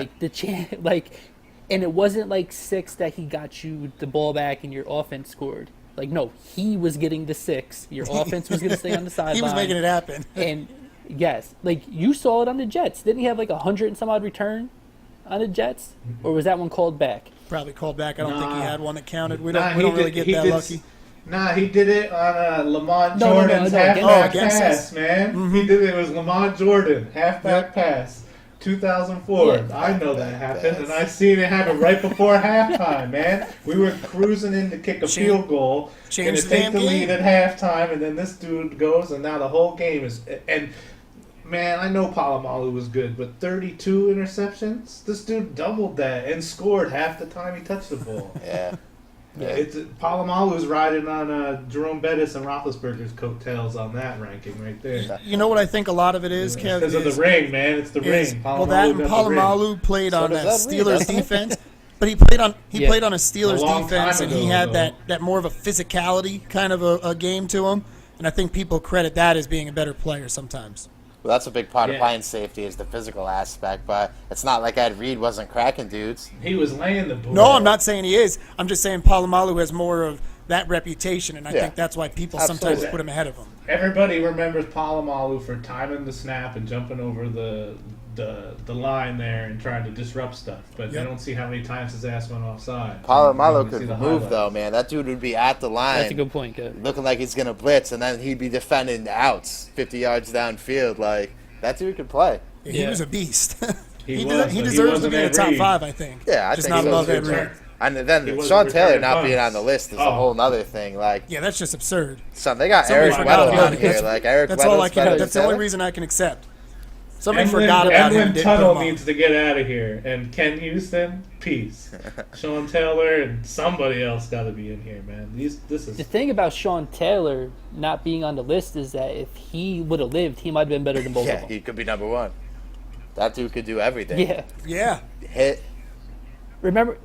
Like and it wasn't like 6 that he got you the ball back and your offense scored. Like no, he was getting the 6. Your offense was going to stay on the sideline. He was making it happen. And yes, like you saw it on the Jets. Didn't he have like 100 and some odd return on the Jets, or was that one called back? Probably called back. I don't think he had one that counted. We Nah, don't really get that lucky. Nah, he did it on Lamont No, Jordan's against halfback against pass, us. man. He did it. It was Lamont Jordan, halfback pass, 2004. Yeah. I know that happened, Pass. and I seen it happen right before halftime, man. We were cruising in to kick a field goal, Change and the to take damn the lead game. at halftime, and then this dude goes, and now the whole game is... And, man, I know Palomalu was good, but 32 interceptions? This dude doubled that and scored half the time he touched the ball. Yeah. Yeah, it's Palomalu's riding on Jerome Bettis and Roethlisberger's coattails on that ranking right there. You know what I think a lot of it is, Kev? Because of is- the ring, man. It's the is- ring. well, that and got the ring. Palomalu played So on does that that read, Steelers doesn't it? defense, but he played on Yeah. played on a Steelers A long defense, time and he ago, had though. that more of a physicality kind of a game to him, and I think people credit that as being a better player sometimes. Well, that's a big part of Yeah. playing safety is the physical aspect, but it's not like Ed Reed wasn't cracking dudes. He was laying the boot. No, I'm not saying he is. I'm just saying Palomalu has more of that reputation, and I Yeah. think that's why people Absolutely. sometimes put him ahead of him. Everybody remembers Palomalu for timing the snap and jumping over the line there and trying to disrupt stuff, but they Yep. don't see how many times his ass went offside. Palomalu You could see the move, highlights. though, man. That dude would be at the line. That's a good point, Kev. Looking like he's going to blitz, and then he'd be defending outs 50 yards downfield. Like, that dude could play. He Yeah. was a beast. He he was, but he deserves to wasn't be in the Ed top Reed. 5, I think. Yeah, I just think not he above was Ed Reed. And He then wasn't Sean Taylor returning not being punts. on the list is a Oh. whole nother thing. Like, Yeah, that's just absurd. son, they got Somebody Eric forgot Weddle about on it. here. That's- Like, Eric That's all I Weddle's can. better That's than the only Taylor. reason I can accept. Somebody Edwin, forgot about him. Edwin Didn't put him Tuttle on. needs to get out of here, and Ken Houston, peace. Sean Taylor and somebody else got to be in here, man. This is The thing about Sean Taylor not being on the list is that if he would have lived, he might have been better than both Yeah, of them. he could be number 1. That dude could do everything. Yeah. Yeah. Hit. Remember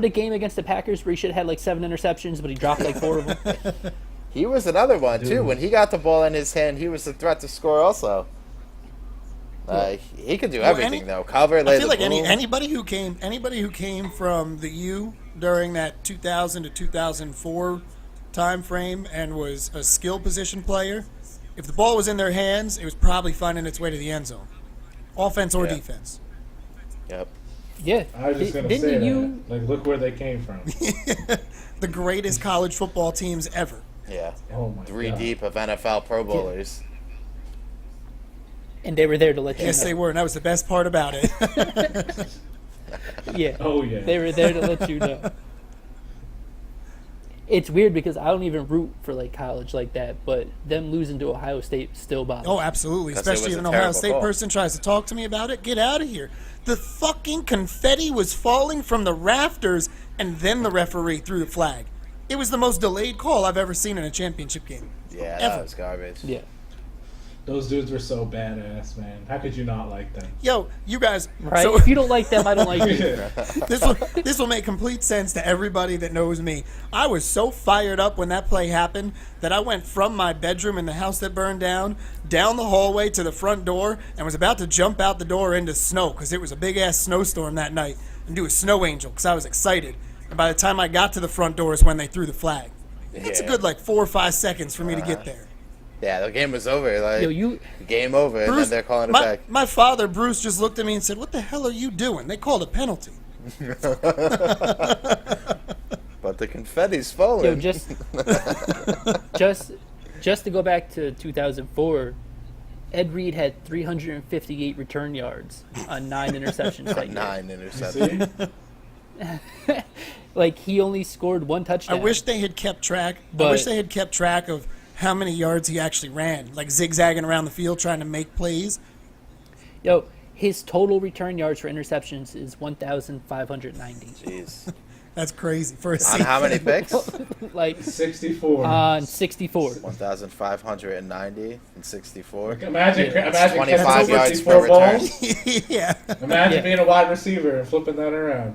the game against the Packers where he should have had like 7 interceptions, but he dropped like 4 of them? He was another one, too. Dude. When he got the ball in his hand, he was a threat to score also. Like, he could do Well, everything, any- though. Cover, lay I feel the like boom. anybody who came from the U during that 2000 to 2004 time frame and was a skill position player, if the ball was in their hands, it was probably finding its way to the end zone, offense or Yeah. defense. Yep. Yeah. I was just gonna Didn't say you? that. Like, look where they came from. The greatest college football teams ever. Yeah. Oh my 3 god. deep of NFL Pro Bowlers. And they were there to let you Yes, know. they were, and that was the best part about it. Yeah. Oh yeah. They were there to let you know. It's weird because I don't even root for like college like that, but them losing to Ohio State still bothers me. Oh, absolutely. 'Cause it Especially was if a an Ohio terrible State call. person tries to talk to me about it. Get out of here. The fucking confetti was falling from the rafters, and then the referee threw the flag. It was the most delayed call I've ever seen in a championship game. Yeah, Ever. that was garbage. Yeah. Those dudes were so badass, man. How could you not like them? Yo, you guys. Right? So If you don't like them, I don't like you. this will make complete sense to everybody that knows me. I was so fired up when that play happened that I went from my bedroom in the house that burned down the hallway to the front door and was about to jump out the door into snow because it was a big ass snowstorm that night and do a snow angel because I was excited. And by the time I got to the front door is when they threw the flag. It's a Yeah. good like 4 or 5 seconds for me to get there. Yeah, the game was over. Like, Yo, game over, and Bruce, then they're calling it my, back. my father, Bruce, just looked at me and said, "What the hell are you doing?" They called a penalty. But the confetti's falling. Yo, just to go back to 2004, Ed Reed had 358 return yards on 9 interceptions that year. 9 interceptions. See? Like he only scored 1 touchdown. I wish they had kept track. I But- wish they had kept track of how many yards he actually ran, like zigzagging around the field trying to make plays. Yo, his total return yards for interceptions is 1,590. Jeez. That's crazy for a On season. how many picks? Like 64. on 64. 1,590 and 64. Imagine Yeah. catching 25 yards 64 per balls. Yeah. Imagine Yeah. being a wide receiver and flipping that around.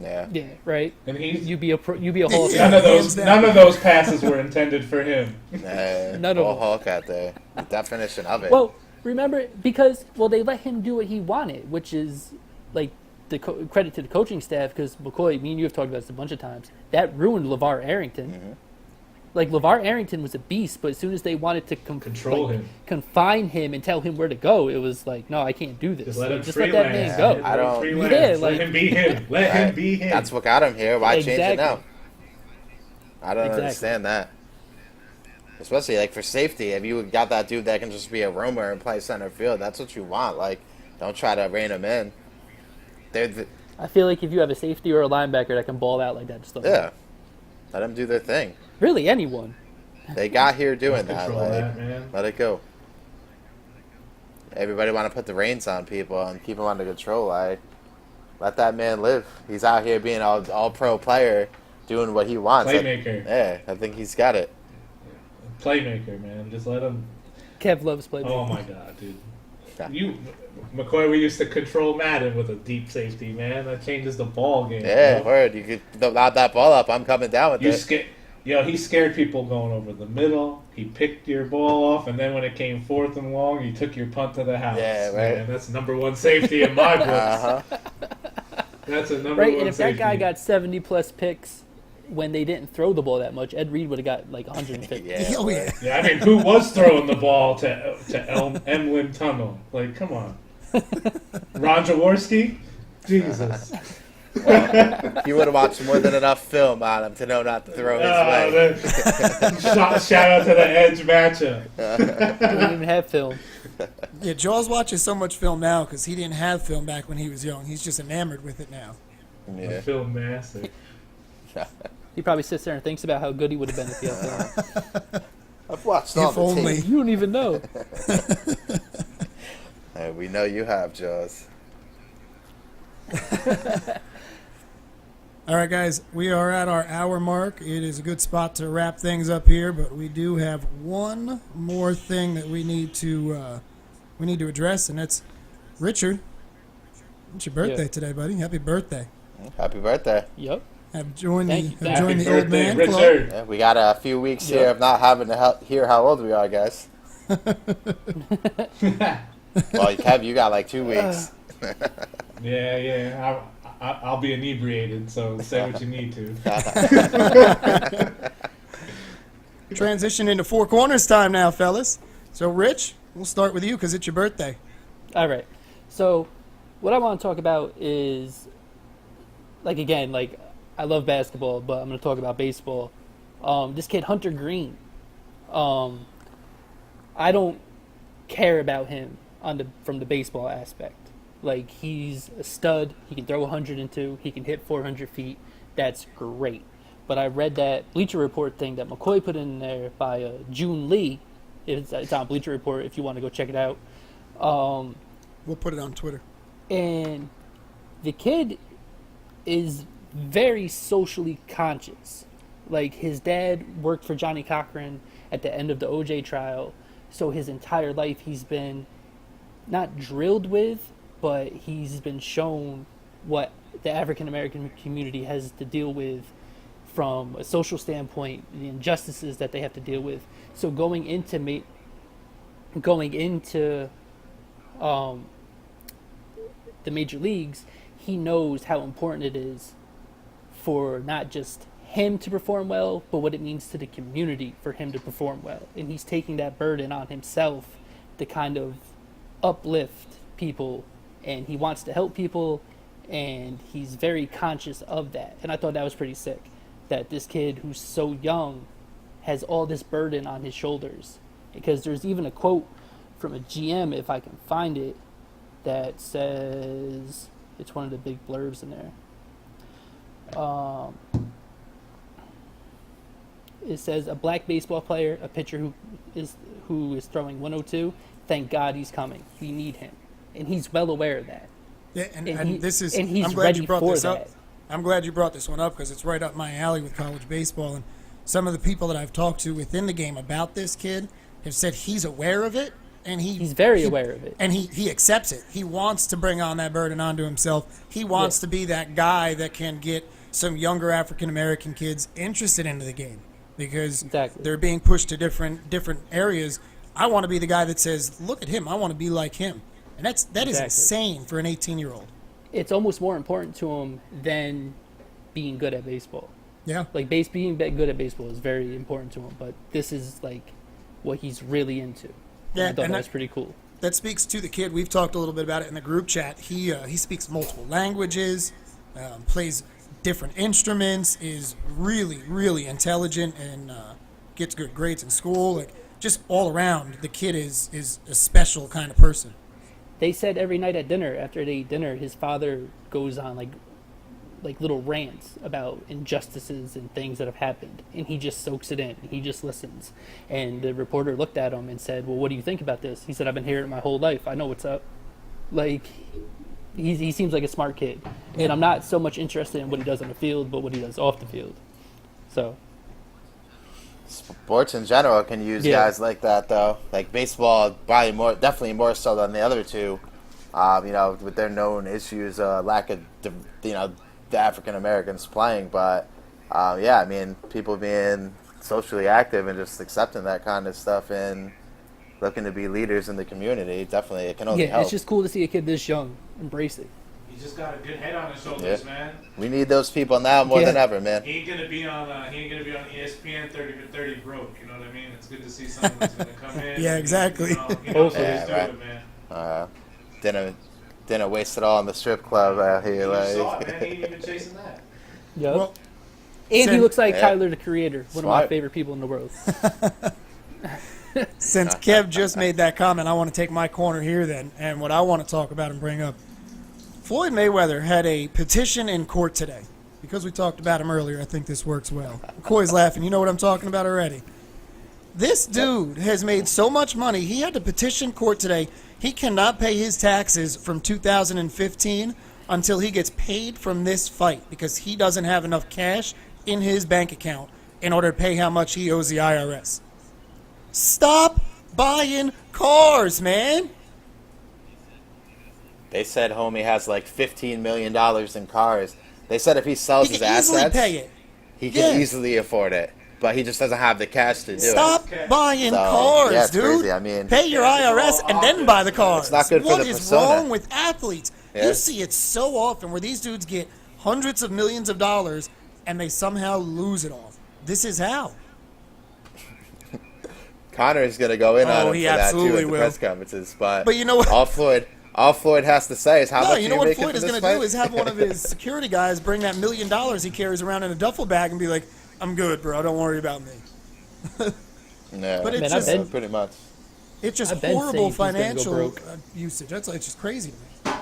Yeah. Yeah, right. And he's You be a Hall of Yeah. Famer. none of those passes were intended for him. None of Bull them. Hulk out there. The definition of it. Well, remember because they let him do what he wanted, which is like the credit to the coaching staff because McCoy, me and you have talked about this a bunch of times. That ruined LeVar Arrington. Mm-hmm. Like LeVar Arrington was a beast, but as soon as they wanted to Control him. confine him and tell him where to go, it was like, no, I can't do this. Just let him Just freelance. let that man go. I don't- Freelance. Yeah, Let like- him be him. Let him Right. be him. That's what got him here. Why change it Exactly. now? I don't Exactly. understand that. Especially like for safety, if you got that dude that can just be a roamer and play center field, that's what you want. Like, don't try to rein him in. I feel like if you have a safety or a linebacker that can ball out like that, just let them Yeah, go. let them do their thing. Really, anyone. They got here doing that. Control Like, that, man. let it go. Everybody want to put the reins on people and keep them under control. Like, let that man live. He's out here being all pro player, doing what he wants. Playmaker. Yeah, I think he's got it. Playmaker, man. Just let him. Kev loves playmaking. Oh my god, dude. Yeah. McCoy, we used to control Madden with a deep safety, man. That changes the ball game. Yeah, bro. word. You could lob that ball up. I'm coming down with You it. he scared people going over the middle. He picked your ball off, and then when it came 4th and long, he took your punt to the house. Yeah, right. Man, that's number one safety in my books. Uh-huh. That's a number Right, one and if safety. that guy got 70 plus picks when they didn't throw the ball that much, Ed Reed would have got like 150. Yeah. Oh, yeah. Yeah, I mean, who was throwing the ball to Emlyn Tunnel? Like, come on. Ron Jaworski? Jesus. You would have watched more than enough film on him to know not to throw his way. Shout out to the Edge matchup. They didn't even have film. Yeah, Jaws watches so much film now because he didn't have film back when he was young. He's just enamored with it now. Yeah. Film master. He probably sits there and thinks about how good he would have been if he had film. I've watched all If the only. tape. You don't even know. We know you have, Jaws. All right, guys, we are at our hour mark. It is a good spot to wrap things up here, but we do have one more thing that we need to address, and that's Richard. It's your birthday Yeah. today, buddy. Happy birthday! Happy birthday. Yep. Have joined Thank the you. have joined Happy the old birthday, man club. Richard. Yeah, we got a few weeks Yeah. here of not having to hear how old we are, guys. Well, Kev, you got like 2 weeks. Yeah. I'll be inebriated, so say what you need to. Transition into Four Corners time now, fellas. So, Rich, we'll start with you because it's your birthday. All right. So, what I want to talk about is, like, again, like, I love basketball, but I'm going to talk about baseball. This kid, Hunter Green. I don't care about him from the baseball aspect. Like, he's a stud. He can throw 102. He can hit 400 feet. That's great. But I read that Bleacher Report thing that McCoy put in there by June Lee. It's on Bleacher Report if you want to go check it out. We'll put it on Twitter. And the kid is very socially conscious. Like, his dad worked for Johnny Cochran at the end of the OJ trial. So his entire life he's been not drilled with, but he's been shown what the African American community has to deal with from a social standpoint, the injustices that they have to deal with. So going into the major leagues, he knows how important it is for not just him to perform well, but what it means to the community for him to perform well. And he's taking that burden on himself to kind of uplift people, and he wants to help people, and he's very conscious of that. And I thought that was pretty sick, that this kid who's so young has all this burden on his shoulders. Because there's even a quote from a GM, if I can find it, that says, it's one of the big blurbs in there. It says, a black baseball player, a pitcher who is throwing 102, thank God he's coming. We need him. And he's well aware of that. Yeah, and And this is. and he's I'm glad ready you brought for this that. up I'm glad you brought this one up because it's right up my alley with college baseball. And some of the people that I've talked to within the game about this kid have said he's aware of it. And He's very aware of it. And he accepts it. He wants to bring on that burden onto himself. He wants to be that guy that can get some younger African-American kids interested into the game because they're being pushed to different areas. I want to be the guy that says, look at him. I want to be like him. And that is insane for an 18-year-old. It's almost more important to him than being good at baseball. Yeah. Like being good at baseball is very important to him, but this is like what he's really into. Yeah, I thought that was pretty cool. That speaks to the kid. We've talked a little bit about it in the group chat. He speaks multiple languages, plays different instruments, is really, really intelligent, and gets good grades in school. Like just all around, the kid is a special kind of person. They said every night at dinner, after they eat dinner, his father goes on like little rants about injustices and things that have happened, and he just soaks it in. He just listens. And the reporter looked at him and said, well, what do you think about this? He said, I've been hearing it my whole life. I know what's up. Like, he seems like a smart kid. And I'm not so much interested in what he does on the field, but what he does off the field. So Sports in general can use guys like that, though. Like baseball, probably definitely more so than the other two. With their known issues, lack of, the African Americans playing, but people being socially active and just accepting that kind of stuff and looking to be leaders in the community, definitely it can only help. It's just cool to see a kid this young embrace it. He just got a good head on his shoulders, man. We need those people now more than ever, man. He ain't gonna be on ESPN 30 for 30 broke. You know what I mean? It's good to see someone that's gonna come in. Yeah, exactly. He knows what he's doing, man. Didn't waste it all in the strip club out here. You Like, saw it, man. He ain't even chasing that. Yep. Well, and he looks like Yeah. Tyler, the Creator, one of my Smart. favorite people in the world. since Kev just made that comment, I want to take my corner here then. And what I want to talk about and bring up, Floyd Mayweather had a petition in court today. Because we talked about him earlier, I think this works well. McCoy's laughing. You know what I'm talking about already. This dude has made so much money. He had to petition court today. He cannot pay his taxes from 2015 until he gets paid from this fight because he doesn't have enough cash in his bank account in order to pay how much he owes the IRS. Stop buying cars, man. they said homie has like $15 million in cars. They said if he sells He his can easily assets, pay it. he can Yeah. easily afford it. But he just doesn't have the cash to do Stop it. buying So, cars, yeah, it's dude. crazy. I mean, pay your IRS and then buy the cars. It's not good for What the is persona. wrong with athletes? Yeah. You see it so often where these dudes get hundreds of millions of dollars and they somehow lose it all. This is how. Connor is going to go in on Oh, him he for that too absolutely at the will. press conferences. But But you know what? all Floyd has to say is how No, much you are know what making Floyd for is this going to fight? do is have one of his security guys bring that $1 million he carries around in a duffel bag and be like, I'm good, bro. Don't worry about me. Yeah, But it's Man, just, pretty much. it's just I've been horrible saying he's gonna go financial broke. usage. That's like just crazy to me.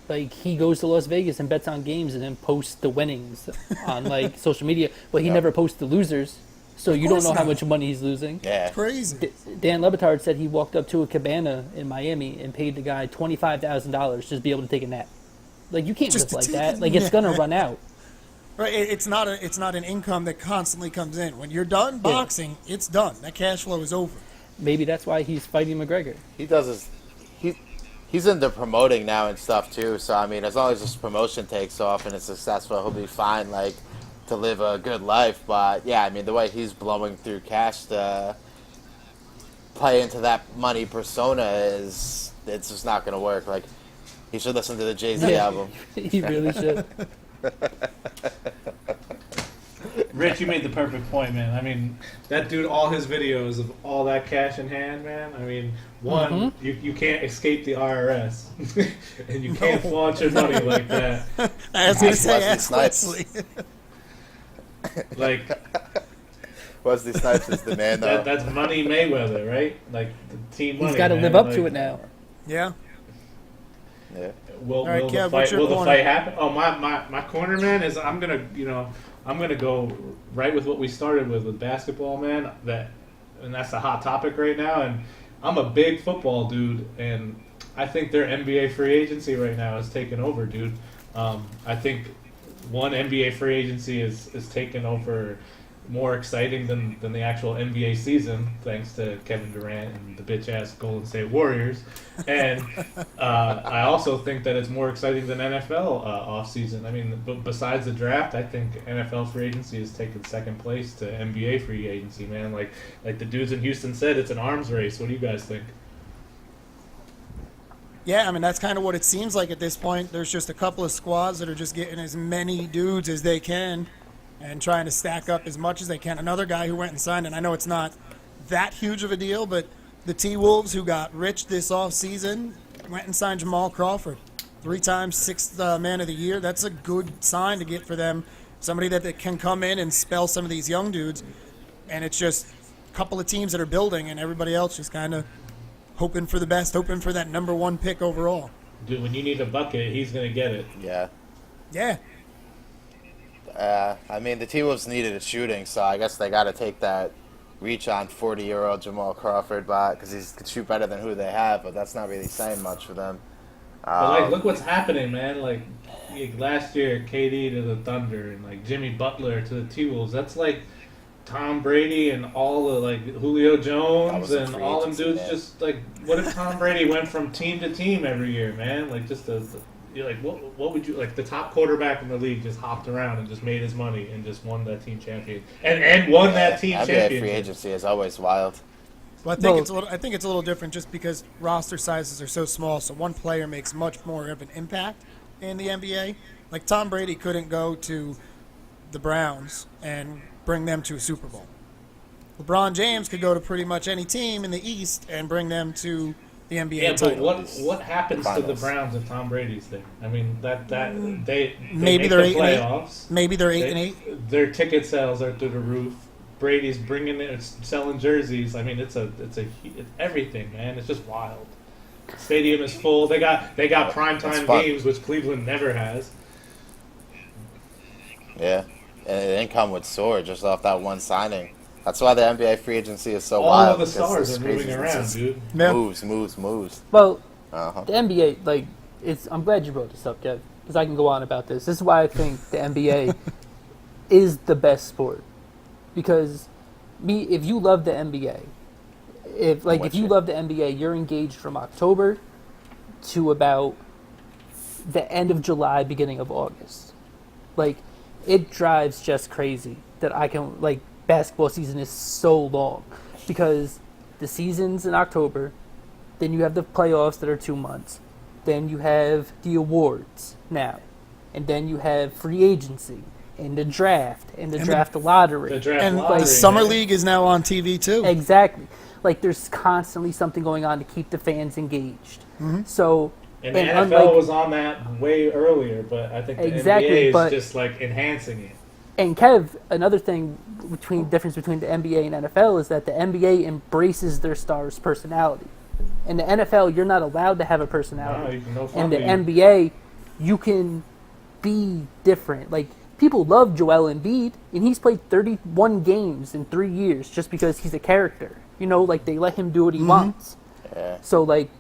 Like, he goes to Las Vegas and bets on games and then posts the winnings on, like, social media. But he never posts the losers, so you don't course know how not. much money he's losing. Yeah. Crazy. Dan Lebitard said he walked up to a cabana in Miami and paid the guy $25,000 just to be able to take a nap. Like, you can't Just live to like take that. a Like, it's nap. gonna run out. Right, it's not an income that constantly comes in. When you're done boxing, it's done. That cash flow is over. Maybe that's why he's fighting McGregor. He does his. He's into promoting now and stuff too. So I mean, as long as this promotion takes off and it's successful, he'll be fine. Like to live a good life. But yeah, I mean, the way he's blowing through cash to play into that money persona it's just not going to work. Like he should listen to the Jay-Z album. He really should. Rich, you made the perfect point, man. I mean, that dude, all his videos of all that cash in hand, man. I mean, one, you can't escape the IRS, and you can't flaunt your money like that. I was going to Ask say, Wesley ask Snipes. Wesley. Like Wesley Snipes is the man, though. that's Money Mayweather, right? Like the team money. He's got to man. live up Like, to it now. Yeah. Yeah. Will, All right, will, Kev, the what's fight, your will the corner? fight happen? Oh, my corner, man, is I'm gonna go right with what we started with basketball, man. And that's a hot topic right now. And I'm a big football dude, and I think their NBA free agency right now is taking over, dude. I think one, NBA free agency is taken over more exciting than the actual NBA season, thanks to Kevin Durant and the bitch-ass Golden State Warriors. And I also think that it's more exciting than NFL offseason. I mean, besides the draft, I think NFL free agency has taken second place to NBA free agency, man. Like the dudes in Houston said, it's an arms race. What do you guys think? Yeah, I mean, that's kind of what it seems like at this point. There's just a couple of squads that are just getting as many dudes as they can and trying to stack up as much as they can. Another guy who went and signed, and I know it's not that huge of a deal, but the T-Wolves, who got rich this offseason, went and signed Jamal Crawford. 3 times sixth man of the year. That's a good sign to get for them. Somebody that can come in and spell some of these young dudes. And it's just a couple of teams that are building, and everybody else just kind of hoping for the best, hoping for that number 1 pick overall. Dude, when you need a bucket, he's going to get it. Yeah. Yeah. I mean, the T-Wolves needed a shooting, so I guess they got to take that reach on 40-year-old Jamal Crawford because he can shoot better than who they have, but that's not really saying much for them. But look what's happening, man. Like last year, KD to the Thunder and like Jimmy Butler to the T-Wolves. That's like Tom Brady and all the like Julio Jones and all them dudes. Man. Just like, what if Tom Brady went from team to team every year, man? Like just you're like, what would you like? The top quarterback in the league just hopped around and just made his money and just won that team champion and won that team championship. Free agency is always wild. Well, I think it's a little different just because roster sizes are so small. So one player makes much more of an impact in the NBA. Like Tom Brady couldn't go to the Browns and bring them to a Super Bowl. LeBron James could go to pretty much any team in the East and bring them to the NBA title. But what happens to the Browns if Tom Brady's there? I mean, they maybe they're 8-8. Maybe they're 8-8. Their ticket sales are through the roof. Brady's bringing it, selling jerseys. I mean, it's everything, man. It's just wild. Stadium is full. They got primetime games, which Cleveland never has. Yeah, and the income would soar just off that one signing. That's why the NBA free agency is so wild. All of the stars are moving around, dude. Yeah. Moves. Well, the NBA, like, I'm glad you brought this up, Kev, because I can go on about this. This is why I think the NBA is the best sport. Because if you love the NBA, if you love the NBA, you're engaged from October to about the end of July, beginning of August. Like, it drives just crazy that basketball season is so long because the season's in October, then you have the playoffs that are 2 months, then you have the awards now, and then you have free agency and the draft and the draft lottery. The summer league is now on TV too. Exactly. Like there's constantly something going on to keep the fans engaged. Mm-hmm. So and the NFL was on that way earlier, but I think the NBA is just like enhancing it. And Kev, another thing difference between the NBA and NFL is that the NBA embraces their stars' personality. In the NFL, you're not allowed to have a personality. In the NBA, you can be different. Like people love Joel Embiid, and he's played 31 games in 3 years just because he's a character. You know, like they let him do what he wants. Yeah. So like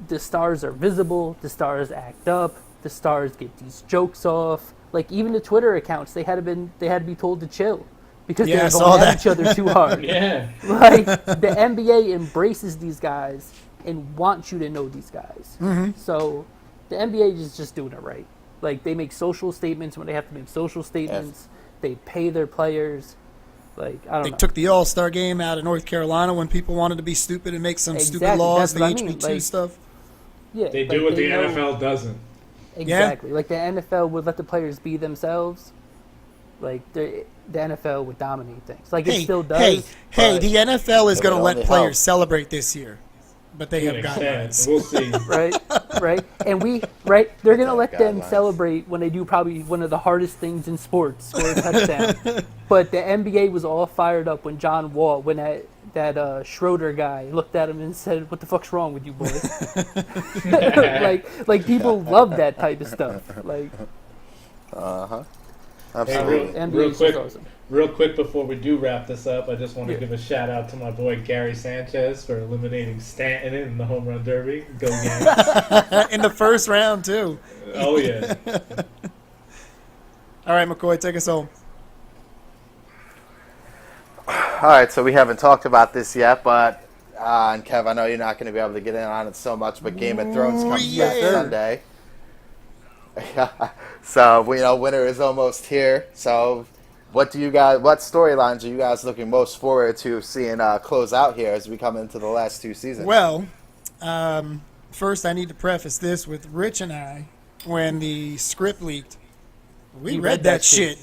the stars are visible, the stars act up, the stars get these jokes off. Like even the Twitter accounts, they had to be told to chill because they were going at each other too hard. Yeah. Like the NBA embraces these guys and wants you to know these guys. Mm-hmm. So the NBA is just doing it right. Like they make social statements when they have to make social statements. Yes. They pay their players. Like I don't know. They took the All-Star game out of North Carolina when people wanted to be stupid and make some stupid laws, the HB2 stuff. Yeah, they do what the NFL doesn't. Exactly. Yeah. Like the NFL would let the players be themselves. Like the NFL would dominate things. Like it still does. Hey, the NFL is going to let players celebrate this year. But they have guidelines. We'll see. Right. And they're going to let them celebrate when they do probably one of the hardest things in sports, score a touchdown. But the NBA was all fired up when John Wall, when that Schroeder guy looked at him and said, "What the fuck's wrong with you, boy?" like people love that type of stuff. Like, Absolutely. Hey, real quick before we do wrap this up, I just want to give a shout out to my boy Gary Sanchez for eliminating Stanton in the home run derby. Go Yanks! In the first round too. Oh yeah. All right, McCoy, take us home. All right, so we haven't talked about this yet, but and Kev, I know you're not going to be able to get in on it so much, but Game of Thrones comes back yeah. Sunday. So winter is almost here. So, what storylines are you guys looking most forward to seeing close out here as we come into the last two seasons? Well, first I need to preface this with Rich and I, when the script leaked, we read that shit.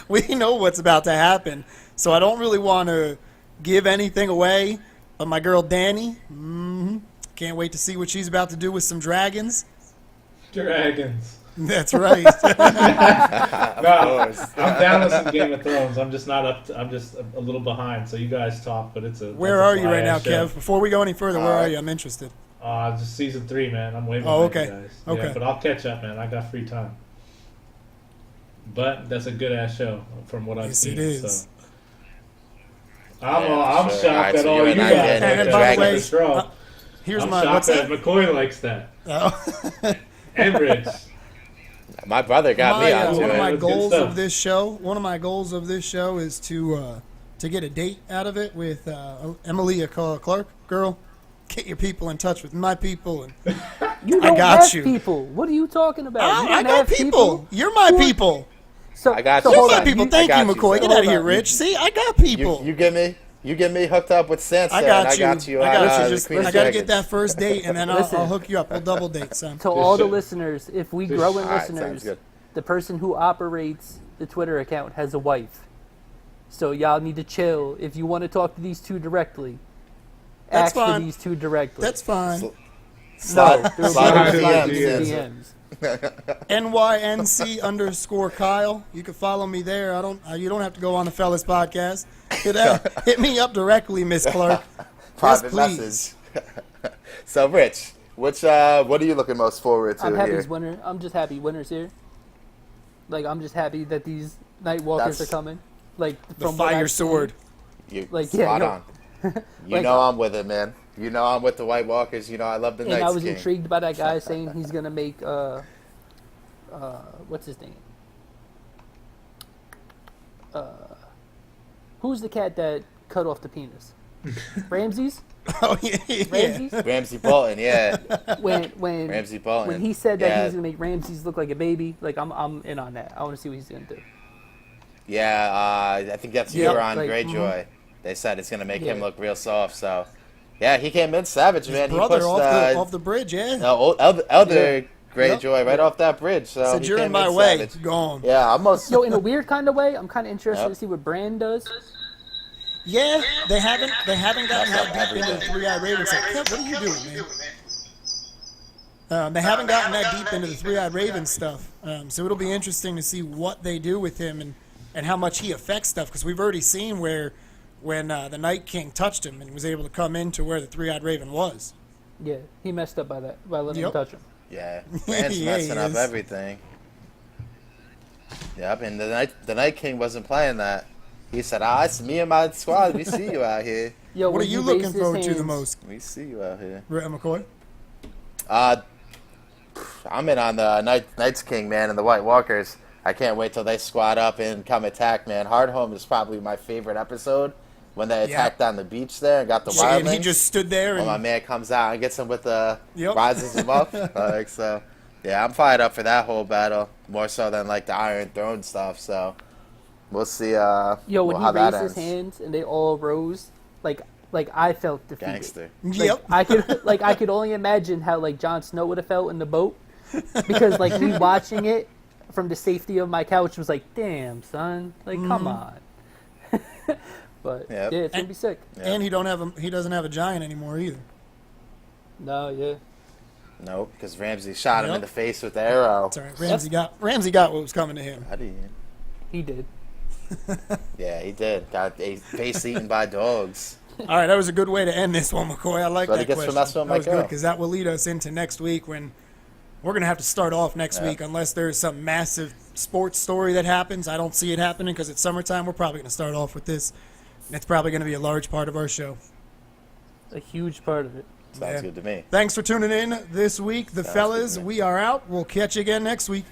We know what's about to happen. So I don't really want to give anything away. But my girl Danny, can't wait to see what she's about to do with some dragons. Dragons. That's right. No, I'm down with some Game of Thrones. I'm just not up. I'm just a little behind. So you guys talk, but Where are you right now, show. Kev? Before we go any further, where are you? I'm interested. Just season 3, man. I'm way Oh, behind okay. you guys. Okay. Yeah, but I'll catch up, man. I got free time. But that's a good ass show from what I've Yes, seen. it is. So. I'm sure. shocked Alright, that so all you you and I guys get like into that. Dragons. Straw. Here's I'm my shocked what's that that? McCoy likes that. Oh. And Rich. My brother got me onto one of it. my That's good goals stuff. of this show. One of my goals of this show is to get a date out of it with Emilia Clark. Girl, get your people in touch with my people, and You I don't got have you. people. What are you talking about? You I don't got have people. You're my Who- people. So, I got so you. You're hold my on. people. You- Thank you, I got you, McCoy. sir. Get out of Hold here, on. Rich. See, I got people. You get me hooked up with Sansa. I got and you. I got you. I on, got you. the Just, Queen I of got to get Dragons. that first date, and then Listen. I'll hook you up. We'll double date, son. To all the show- listeners, if we this grow show- in Alright, sounds listeners, good. the person who operates the Twitter account has a wife. So y'all need to chill. If you want to talk to these two directly, That's ask fine. for these two directly. That's fine. no, Slide there will slide be in Slide the in DMs, the Sansa. NYNC_Kyle. You can follow me there. You don't have to go on the Fellas podcast. Hit me up directly, Miss Clark. Private please. message. So, Rich, what are you looking most forward to I'm happy here? it's winter. I'm just happy winter's here. Like I'm just happy that these Night Walkers That's- are coming. Like The from what fire I've seen. sword. You Like, yeah, spot yo. on. You Like- know I'm with it, man. You know I'm with the White Walkers. You know I love the And Night's I was King. intrigued by that guy saying he's gonna make what's his name? Who's the cat that cut off the penis? Ramses? Oh yeah. Ramses? Ramsey Bolton, yeah. When Ramsey Bolton. when he said that Yeah. he was gonna make Ramses look like a baby, like I'm in on that. I want to see what he's gonna do. Yeah, I think that's Yep. Euron Like, Greyjoy. They said it's gonna make him Yeah. look real soft. So, yeah, he came in savage, man. He Brother pushed off the bridge, yeah. Elder Greyjoy right off that bridge. So Said he you're in came my way. savage. Gone. Yeah, almost. Yo, in a weird kind of way, I'm kind of interested Yep. to see what Bran does. Yeah, they haven't gotten That's that not deep into the everything. Three-Eyed Raven stuff. Kev, what are you doing, man? They haven't gotten that deep into the Three-Eyed Raven stuff. So it'll be interesting to see what they do with him and how much he affects stuff. Because we've already seen where when the Night King touched him and was able to come into where the Three-Eyed Raven was. Yeah, he messed up by letting Yep. him touch him. Yeah, Bran's Yeah, he messing up is. everything. Yep, and the Night King wasn't playing that. He said, it's me and my squad. We see you out here. Yo, What are when you he looking raised his forward to the hands- most, We see you out here. McCoy? I'm in on the Night's King, man, and the White Walkers. I can't wait till they squad up and come attack, man. Hardhome is probably my favorite episode when they attacked on the beach there and got the And wildlings. he just stood there When my and man comes out and gets him with the Yep. rises him up. So, yeah, I'm fired up for that whole battle more so than like the Iron Throne stuff. So we'll see. Yo, when how he that raised his ends. hands and they all rose, like I felt defeated. Gangster. Like, yep. I could only imagine how like Jon Snow would have felt in the boat, because like me watching it from the safety of my couch was like, damn son, like come on. But Yep. yeah, it's gonna be sick. And he doesn't have a giant anymore either. No, yeah. Nope, because Ramsey shot him Yep. in the face with the arrow. It's all right. Ramsey got what was coming to him. How do you? He did. Yeah, he did. Got a face eaten by dogs. All right, that was a good way to end this one, McCoy. I like But that he gets question. from us, That my was good girl. because that will lead us into next week when we're going to have to start off next week unless there's some massive sports story that happens. I don't see it happening because it's summertime. We're probably going to start off with this. And it's probably going to be a large part of our show. A huge part of it. Sounds Yeah. good to me. Thanks for tuning in this week. The Sounds fellas, good to me. we are out. We'll catch you again next week.